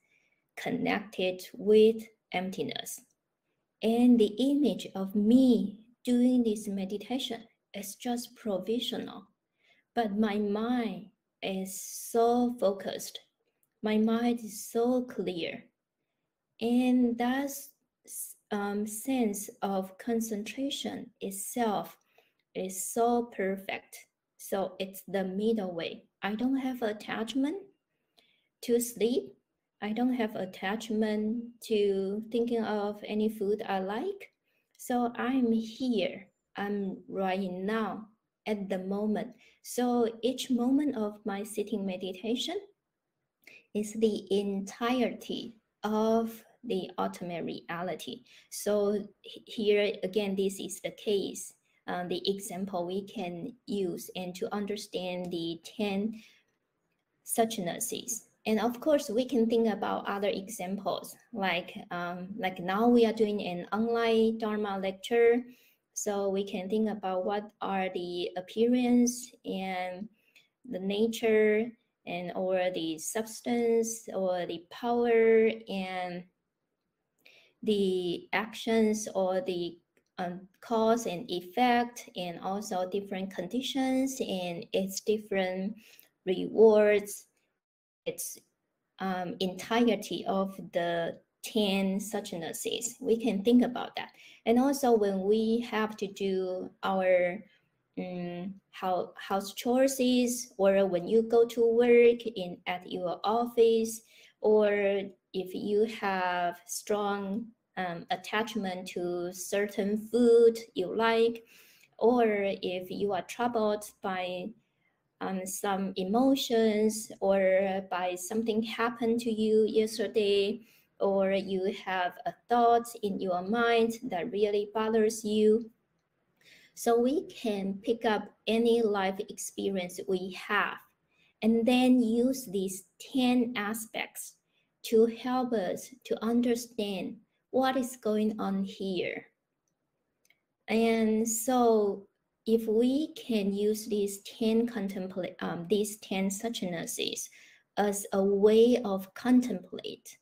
connected with emptiness. And the image of me doing this meditation is just provisional. But my mind is so focused. My mind is so clear. And that sense of concentration itself is so perfect. So it's the middle way. I don't have attachment to sleep. I don't have attachment to thinking of any food I like. So I'm here. I'm right now at the moment. So each moment of my sitting meditation is the entirety of the ultimate reality. So here again, this is the case, the example we can use and to understand the 10 Suchnesses. And of course, we can think about other examples, like now we are doing an online Dharma lecture. So we can think about what are the appearance and the nature and or the substance or the power and the actions or the cause and effect, and also different conditions and its different rewards, its entirety of the 10 Suchnesses. We can think about that. And also when we have to do our house chores, or when you go to work at your office, or if you have strong attachment to certain food you like, or if you are troubled by some emotions, or by something happened to you yesterday, or you have a thought in your mind that really bothers you. So we can pick up any life experience we have and then use these 10 aspects to help us to understand what is going on here. And so if we can use these 10 suchnesses as a way of contemplate,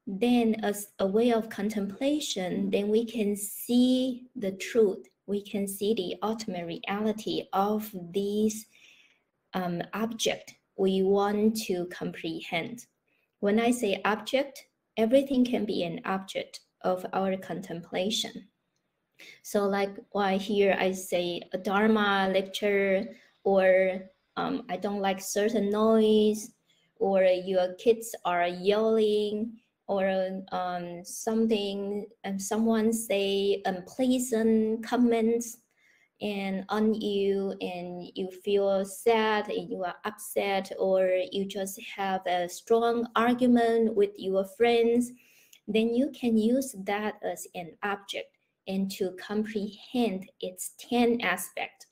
then as a way of contemplation, then we can see the truth. We can see the ultimate reality of these object we want to comprehend. When I say object, everything can be an object of our contemplation. So like why here I say a Dharma lecture, or I don't like certain noise, or your kids are yelling, or something, and someone say unpleasant comments and on you, and you feel sad and you are upset, or you just have a strong argument with your friends, then you can use that as an object and to comprehend its 10 aspects.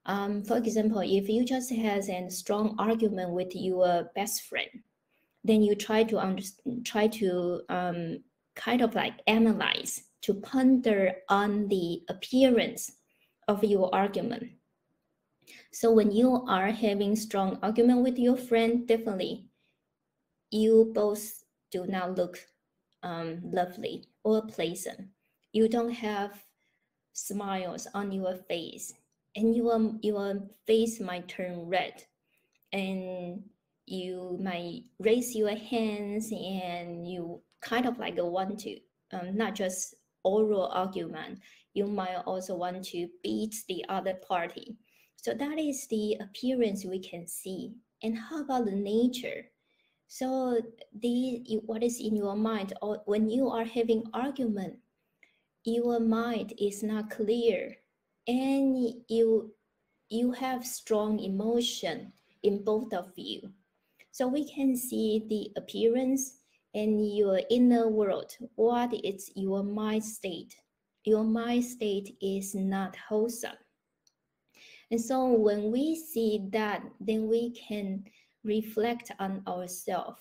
For example, if you just have a strong argument with your best friend, then you try to kind of like analyze, to ponder on the appearance of your argument. So when you are having strong argument with your friend, definitely you both do not look lovely or pleasant. You don't have smiles on your face, and your face might turn red, and you might raise your hands, and you kind of like want to not just oral argument, you might also want to beat the other party. So that is the appearance we can see. And how about the nature? So what is in your mind, or when you are having argument, your mind is not clear, and you have strong emotion in both of you. So we can see the appearance and your inner world. What is your mind state? Your mind state is not wholesome. And so when we see that, then we can reflect on ourselves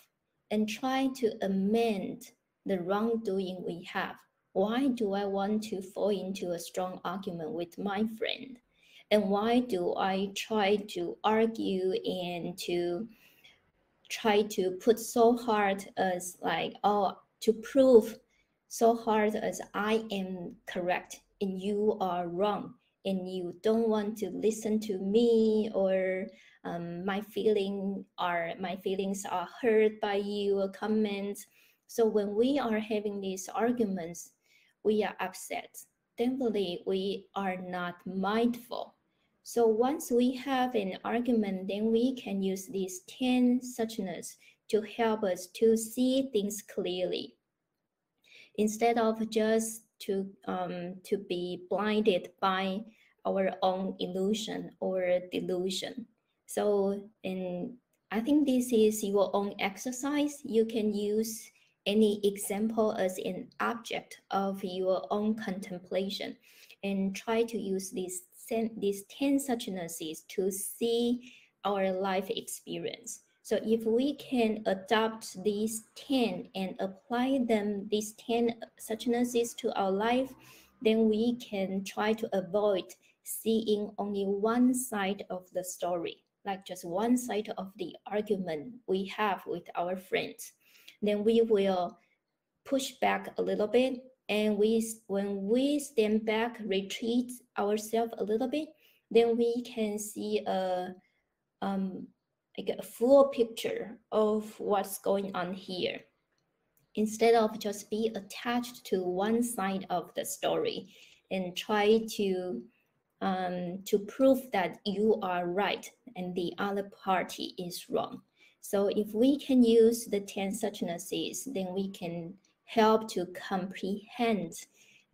and try to amend the wrongdoing we have. Why do I want to fall into a strong argument with my friend? And why do I try to argue and to try to put so hard as like, to prove so hard as I am correct and you are wrong, and you don't want to listen to me, or my feelings are hurt by your comments. So when we are having these arguments, we are upset. Definitely, we are not mindful. So once we have an argument, then we can use these 10 suchnesses to help us to see things clearly, instead of just to be blinded by our own illusion or delusion. So, and I think this is your own exercise. You can use any example as an object of your own contemplation, and try to use these 10 suchnesses to see our life experience. So if we can adopt these 10 and apply them, these 10 suchnesses to our life, then we can try to avoid seeing only one side of the story, like just one side of the argument we have with our friends. Then we will push back a little bit, and when we stand back, retreat ourselves a little bit, then we can see like a full picture of what's going on here, instead of just be attached to one side of the story and try to to prove that you are right and the other party is wrong. So if we can use the 10 Suchnesses, then we can help to comprehend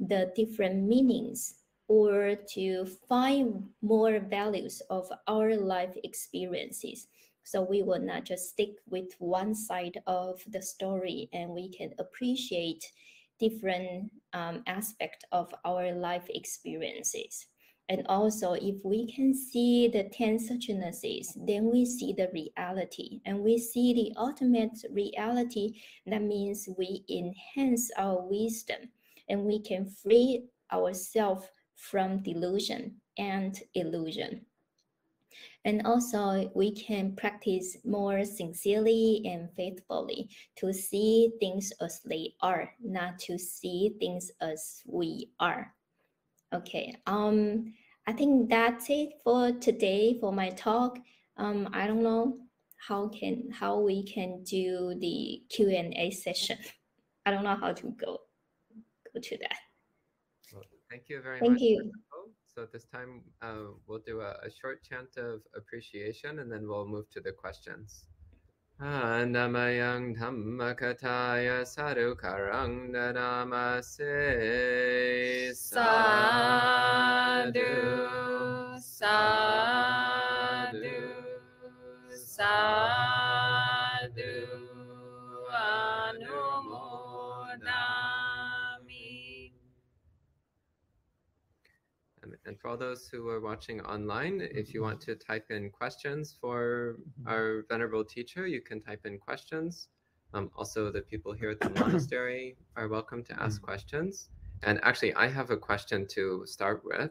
the different meanings or to find more values of our life experiences. So we will not just stick with one side of the story, and we can appreciate different aspects of our life experiences. And also, if we can see the 10 Suchnesses, then we see the reality, and we see the ultimate reality. That means we enhance our wisdom, and we can free ourselves from delusion and illusion. And also, we can practice more sincerely and faithfully to see things as they are, not to see things as we are. Okay, I think that's it for today for my talk. I don't know how we can do the Q&A session. I don't know how to go to that. Well, thank you very much. Thank you. So at this time, we'll do a short chant of appreciation, and then we'll move to the questions. Namayang Dhammakataya Sadhukarang Nanamase. Sadhu, sadhu, sadhu, anumodami. And for all those who are watching online, if you want to type in questions for our venerable teacher, you can type in questions. Also, the people here at the monastery are welcome to ask questions. And actually, I have a question to start with.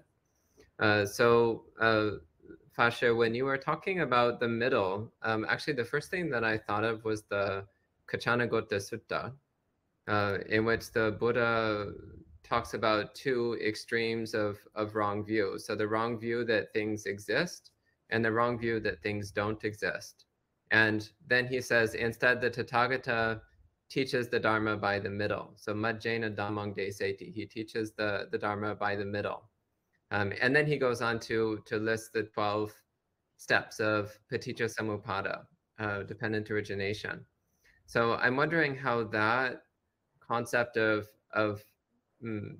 Fasha, when you were talking about the middle, actually, the first thing that I thought of was the Kachanagota Sutta, in which the Buddha talks about two extremes of wrong view. So the wrong view that things exist and the wrong view that things don't exist. And then he says, instead, the Tathagata teaches the Dharma by the middle. So Majjena Dhammang Deseti, he teaches the Dharma by the middle. And then he goes on to list the 12 steps of Paticca Samuppada, dependent origination. So I'm wondering how that concept of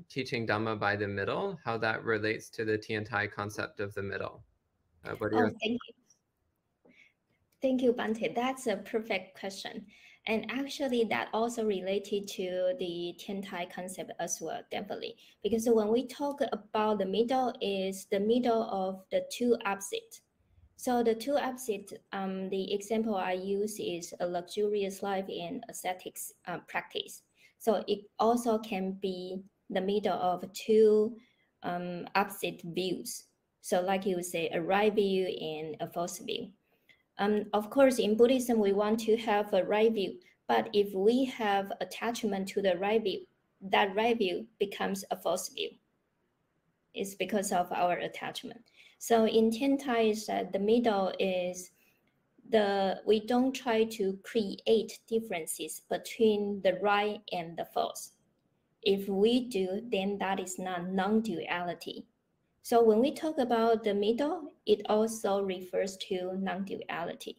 teaching Dhamma by the middle, how that relates to the Tiantai concept of the middle. Thank you. Thank you, Bante. That's a perfect question. And actually, that also related to the Tiantai concept as well, definitely. Because when we talk about the middle, is the middle of the two opposites. So the two opposites, the example I use is a luxurious life and ascetics practice. So it also can be the middle of two opposite views. So like you would say, a right view and a false view. Of course, in Buddhism, we want to have a right view. But if we have attachment to the right view, that right view becomes a false view. It's because of our attachment. So in Tiantai, is that the middle is we don't try to create differences between the right and the false. If we do, then that is not non-duality. So when we talk about the middle, it also refers to non-duality.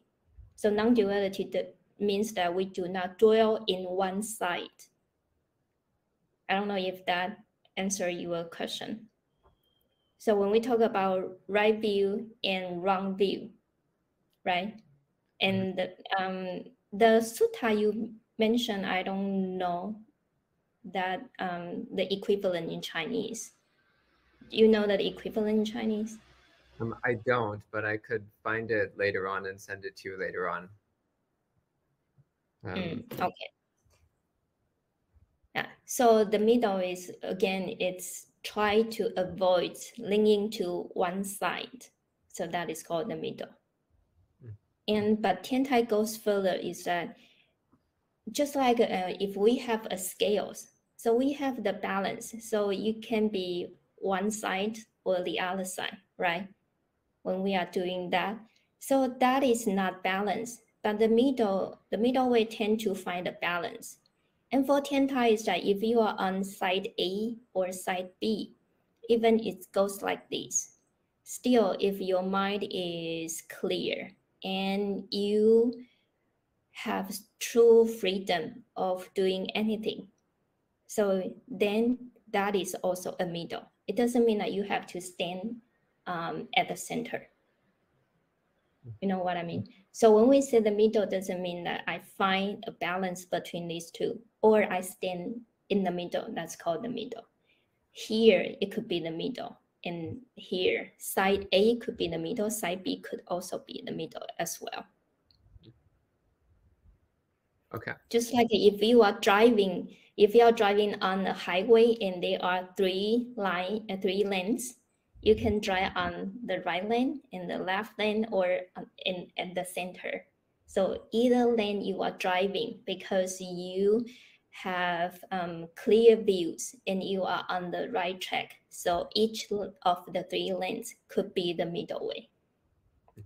So non-duality means that we do not dwell in one side. I don't know if that answers your question. So when we talk about right view and wrong view, right? And the sutta you mentioned, I don't know that the equivalent in Chinese. Do you know that equivalent in Chinese? I don't, but I could find it later on and send it to you later on. Okay. Yeah. So the middle is, again, it's try to avoid leaning to one side. So that is called the middle. But Tiantai goes further, is that just like if we have a scales, so we have the balance. So you can be one side or the other side, right? When we are doing that. So that is not balance, but the middle way tend to find a balance. And for Tiantai is that if you are on side A or side B, even it goes like this. still, if your mind is clear and you have true freedom of doing anything, so then that is also a middle. It doesn't mean that you have to stand at the center. You know what I mean? So when we say the middle, doesn't mean that I find a balance between these two, or I stand in the middle. That's called the middle. Here, it could be the middle. And here, side A could be the middle, side B could also be the middle as well. Okay. Just like if you are driving on a highway and there are three lanes, you can drive on the right lane, in the left lane, or in the center. So either lane you are driving because you have clear views and you are on the right track. So each of the three lanes could be the middle way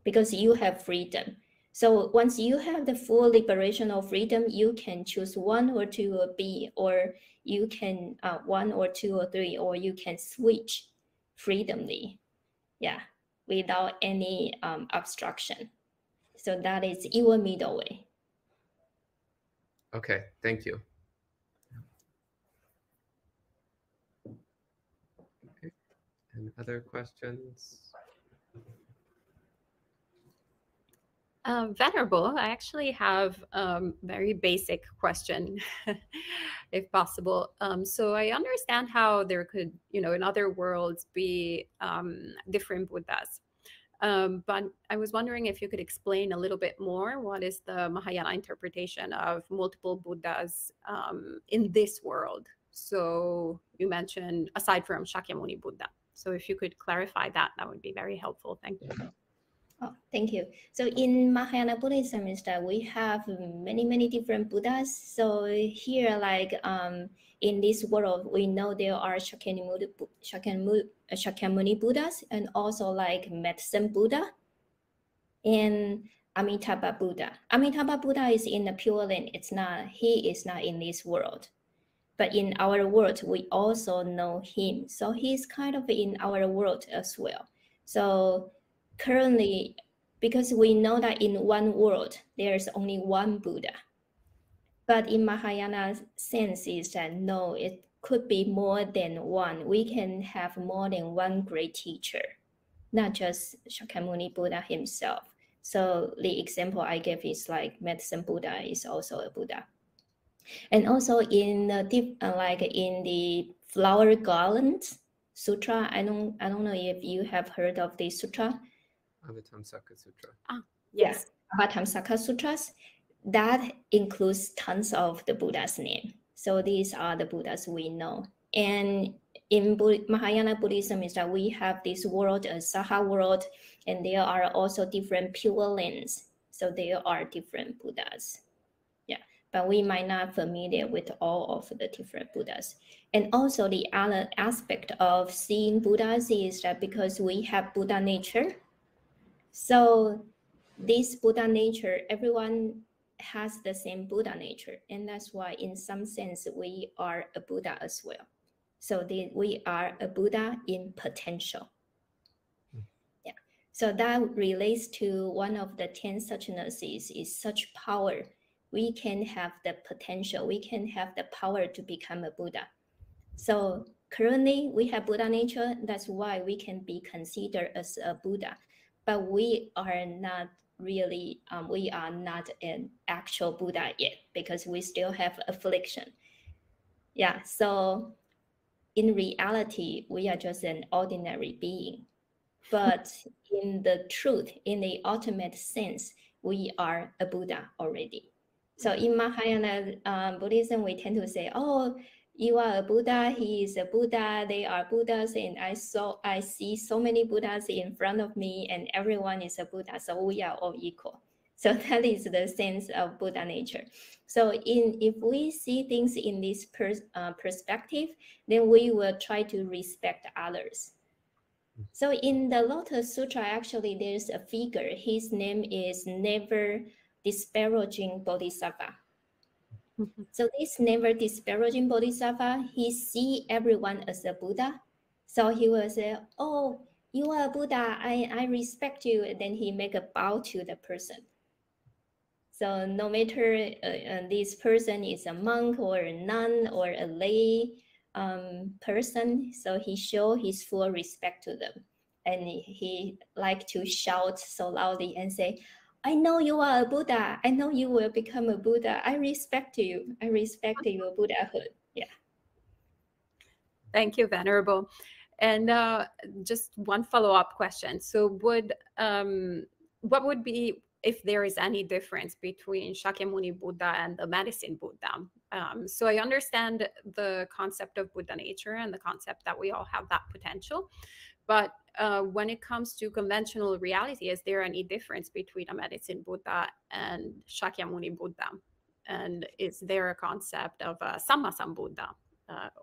because you have freedom. So once you have the full liberation of freedom, you can choose 1 or 2 or B, or you can 1 or 2 or 3, or you can switch freedomly, without any obstruction. So that is your middle way. Okay, thank you. Okay. And other questions? Venerable, I actually have a very basic question, if possible. So I understand how there could, in other worlds be different Buddhas. But I was wondering if you could explain a little bit more what is the Mahayana interpretation of multiple Buddhas in this world. So you mentioned aside from Shakyamuni Buddha. So if you could clarify that, that would be very helpful. Thank you. Oh, thank you. So in Mahayana Buddhism is that we have many different Buddhas. So here, like in this world, we know there are Shakyamuni Buddhas, and also like Medicine Buddha and Amitabha Buddha. Amitabha Buddha is in the Pure Land. He is not in this world. But in our world, we also know him. So he's kind of in our world as well. So currently, because we know that in one world, there's only one Buddha. But in Mahayana sense is that no, it could be more than one. We can have more than one great teacher, not just Shakyamuni Buddha himself. So the example I gave is like Medicine Buddha is also a Buddha. And also in the Flower Garland Sutra, I don't know if you have heard of this sutra. Avatamsaka Sutra. Yes, Avatamsaka Sutras. That includes tons of the Buddha's name. So these are the Buddhas we know. And in Mahayana Buddhism is that we have this world, a Saha world, and there are also different Pure Lands. So there are different Buddhas. But we might not familiar with all of the different Buddhas. And also the other aspect of seeing Buddhas is that because we have Buddha nature, so this Buddha nature, everyone has the same Buddha nature. And that's why in some sense, we are a Buddha as well. So we are a Buddha in potential. Yeah. So that relates to one of the 10 Suchnesses is such power. We can have the potential, we can have the power to become a Buddha. So currently we have Buddha nature, that's why we can be considered as a Buddha. But we are not really, we are not an actual Buddha yet because we still have affliction. Yeah, so in reality, we are just an ordinary being. But in the truth, in the ultimate sense, we are a Buddha already. So in Mahayana Buddhism, we tend to say, oh, you are a Buddha, he is a Buddha, they are Buddhas, and I see so many Buddhas in front of me, and everyone is a Buddha, so we are all equal. So that is the sense of Buddha nature. So if we see things in this perspective, then we will try to respect others. So in the Lotus Sutra, actually, there's a figure. His name is Never Disparaging Bodhisattva. So this Never Disparaging Bodhisattva, he see everyone as a Buddha. So he will say, oh, you are a Buddha, I respect you. And then he make a bow to the person. So no matter this person is a monk or a nun or a lay person, so he show his full respect to them. And he like to shout so loudly and say, I know you are a Buddha. I know you will become a Buddha. I respect you. I respect your Buddhahood. Yeah. Thank you, Venerable. And just one follow-up question. So what would be, if there is any difference between Shakyamuni Buddha and the medicine Buddha? So I understand the concept of Buddha nature and the concept that we all have that potential. But when it comes to conventional reality, is there any difference between a medicine Buddha and Shakyamuni Buddha? And is there a concept of a Sammasambuddha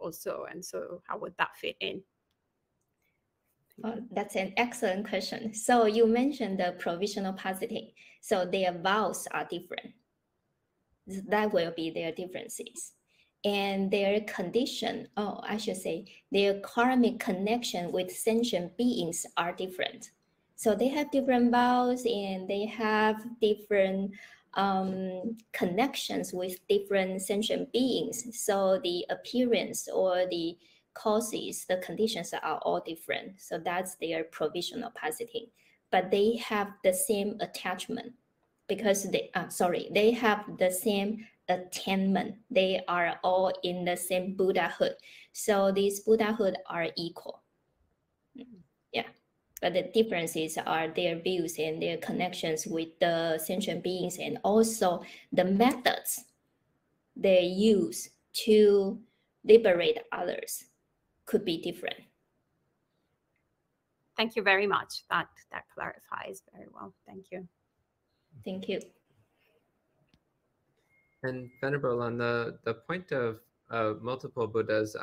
also? And so how would that fit in? That's an excellent question. So you mentioned the provisional positing. So their vows are different. That will be their differences. And their condition, I should say, their karmic connection with sentient beings are different. So they have different vows and they have different connections with different sentient beings. So the appearance or the causes, the conditions are all different. So that's their provisional positing. But they have the same attachment because they have the same attainment. They are all in the same Buddhahood. So these Buddhahood are equal. Yeah. But the differences are their views and their connections with the sentient beings, and also the methods they use to liberate others could be different. Thank you very much. That clarifies very well. Thank you. Thank you. And Venerable, on the point of multiple Buddhas,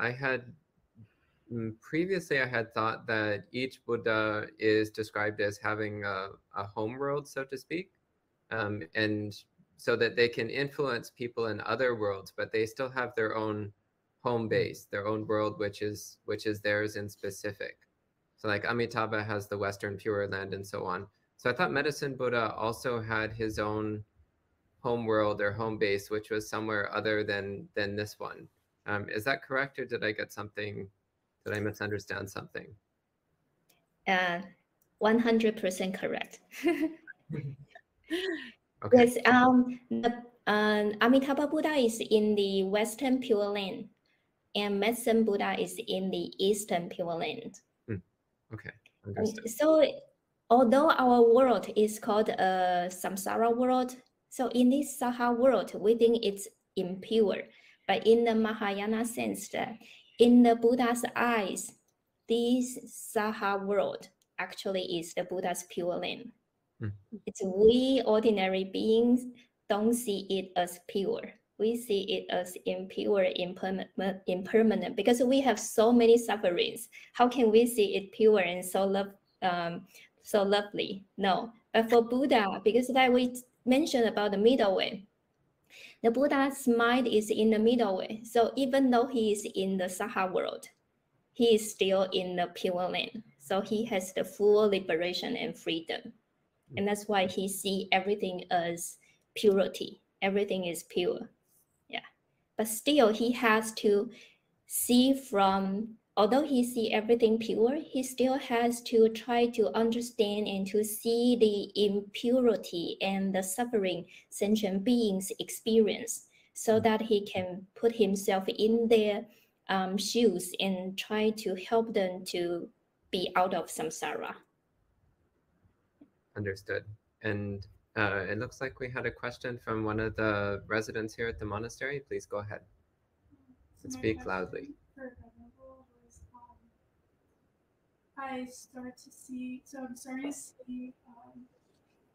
previously I had thought that each Buddha is described as having a home world, so to speak, and so that they can influence people in other worlds, but they still have their own home base, their own world, which is theirs in specific. So like Amitabha has the Western Pure Land and so on. So I thought Medicine Buddha also had his own home world or home base, which was somewhere other than this one. Is that correct, or did I get something? Did I misunderstand something? 100% correct. Okay. Yes, Amitabha Buddha is in the Western Pure Land, and Medicine Buddha is in the Eastern Pure Land. Okay, understood. So although our world is called a samsara world, so in this saha world, we think it's impure. But in the Mahayana sense, that in the Buddha's eyes, this saha world actually is the Buddha's pure land. It's we ordinary beings don't see it as pure. We see it as impure, impermanent, because we have so many sufferings. How can we see it pure and so lovely? No, but for Buddha, because that we mentioned about the middle way, the Buddha's mind is in the middle way. So even though he is in the Saha world, he is still in the pure land. So he has the full liberation and freedom. And that's why he sees everything as purity. Everything is pure. Yeah. But still he has to see from, although he sees everything pure, he still has to try to understand and to see the impurity and the suffering sentient beings experience, so that he can put himself in their shoes and try to help them to be out of samsara. Understood. And it looks like we had a question from one of the residents here at the monastery. Please go ahead and speak loudly. I'm starting to see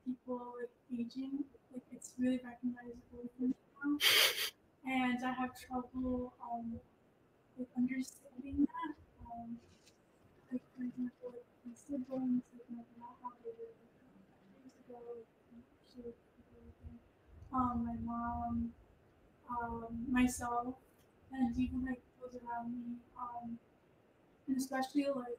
people like aging, like it's really recognizable now, and I have trouble like understanding that. Like for example, like my siblings, like my grandma, they were like years ago, she was my mom, myself, and even like those around me, and especially like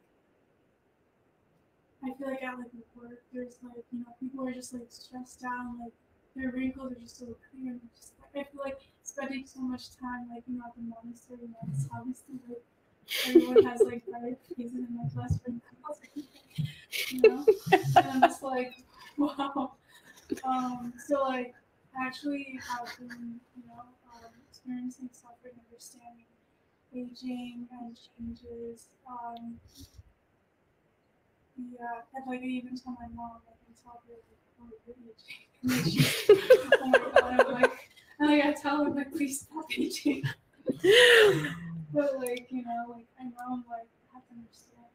I feel like at like work, there's like, you know, people are just like stressed out, and, like their wrinkles are just so clear, and just like I feel like spending so much time like, you know, at the monastery, and it's obviously like everyone has like bright faces and like less wrinkles, you know, and I'm just like, wow. So like actually have been, you know, experiencing suffering, understanding aging and changes. Yeah, and like I even tell my mom, like I tell her like, oh, you're aging. And she's, oh my god, I tell her like, please stop aging. But like, you know, like I know I'm like I have to understand.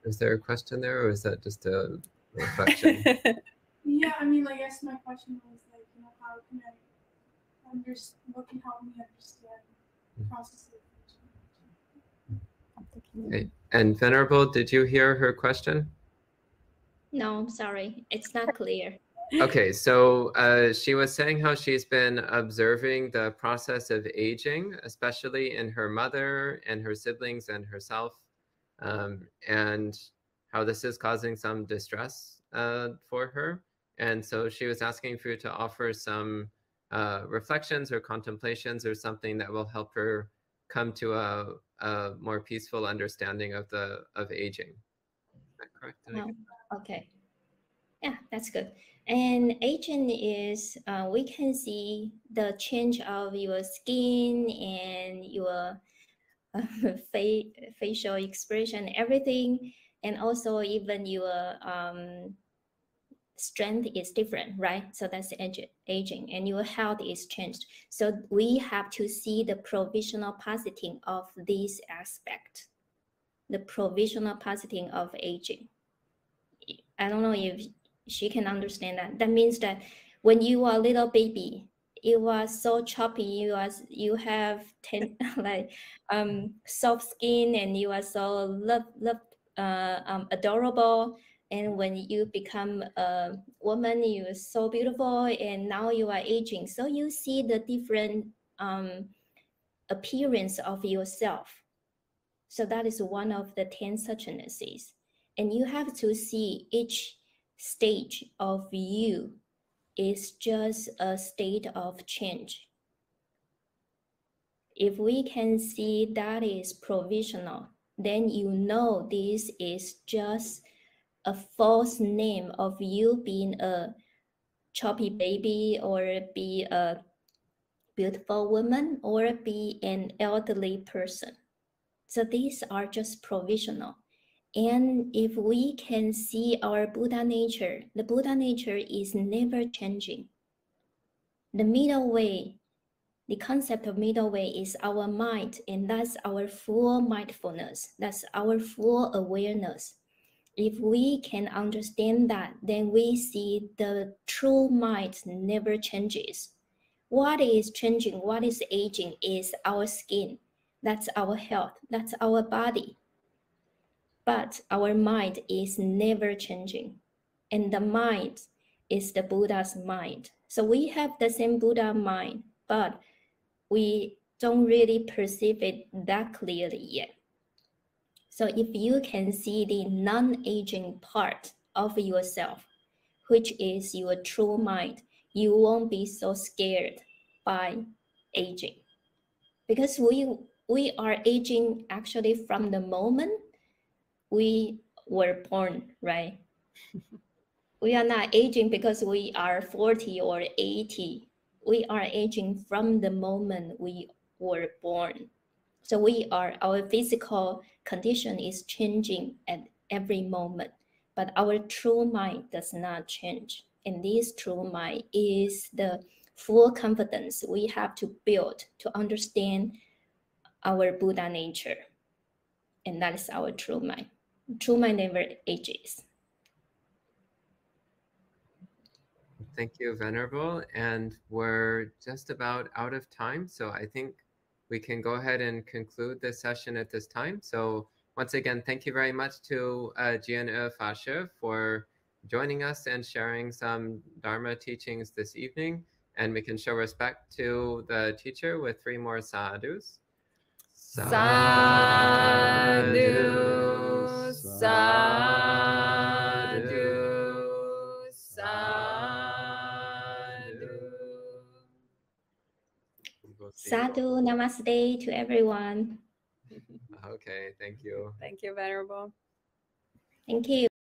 Is there a question there, or is that just a reflection? Yeah, I mean, I guess my question was like, you know, how can I what can help me understand the process of aging? Okay. And Venerable, did you hear her question? No, I'm sorry, it's not clear. Okay, so she was saying how she's been observing the process of aging, especially in her mother and her siblings and herself, and how this is causing some distress for her. And so she was asking for you to offer some reflections or contemplations or something that will help her come to a more peaceful understanding of aging. Is that correct? Oh, okay. Yeah, that's good. And aging is, we can see the change of your skin and your facial expression, everything, and also even your strength is different, right? So that's aging, and your health is changed. So we have to see the provisional positing of this aspect, the provisional positing of aging. I don't know if she can understand that. That means that when you are a little baby, you are so choppy, you have like soft skin, and you are so adorable. And when you become a woman, you are so beautiful, and now you are aging. So you see the different appearance of yourself. So that is one of the 10 Suchnesses. And you have to see each stage of you is just a state of change. If we can see that is provisional, then you know this is just a false name of you being a choppy baby, or be a beautiful woman, or be an elderly person. So these are just provisional. And if we can see our Buddha nature, the Buddha nature is never changing. The middle way, the concept of middle way is our mind, and that's our full mindfulness. That's our full awareness. If we can understand that, then we see the true mind never changes. What is changing, what is aging is our skin. That's our health, that's our body. But our mind is never changing. And the mind is the Buddha's mind. So we have the same Buddha mind, but we don't really perceive it that clearly yet. So if you can see the non-aging part of yourself, which is your true mind, you won't be so scared by aging. Because we are aging actually from the moment we were born, right? We are not aging because we are 40 or 80. We are aging from the moment we were born. So our physical condition is changing at every moment, but our true mind does not change. And this true mind is the full confidence we have to build to understand our Buddha nature. And that is our true mind. True mind never ages. Thank you, Venerable. And we're just about out of time. So I think we can go ahead and conclude this session at this time. So once again, thank you very much to Jiane Shifu for joining us and sharing some Dharma teachings this evening. And we can show respect to the teacher with 3 more sadhus. Sadhu, sadhu, sadhu. Sadhu, namaste to everyone. Okay, thank you. Thank you, Venerable. Thank you.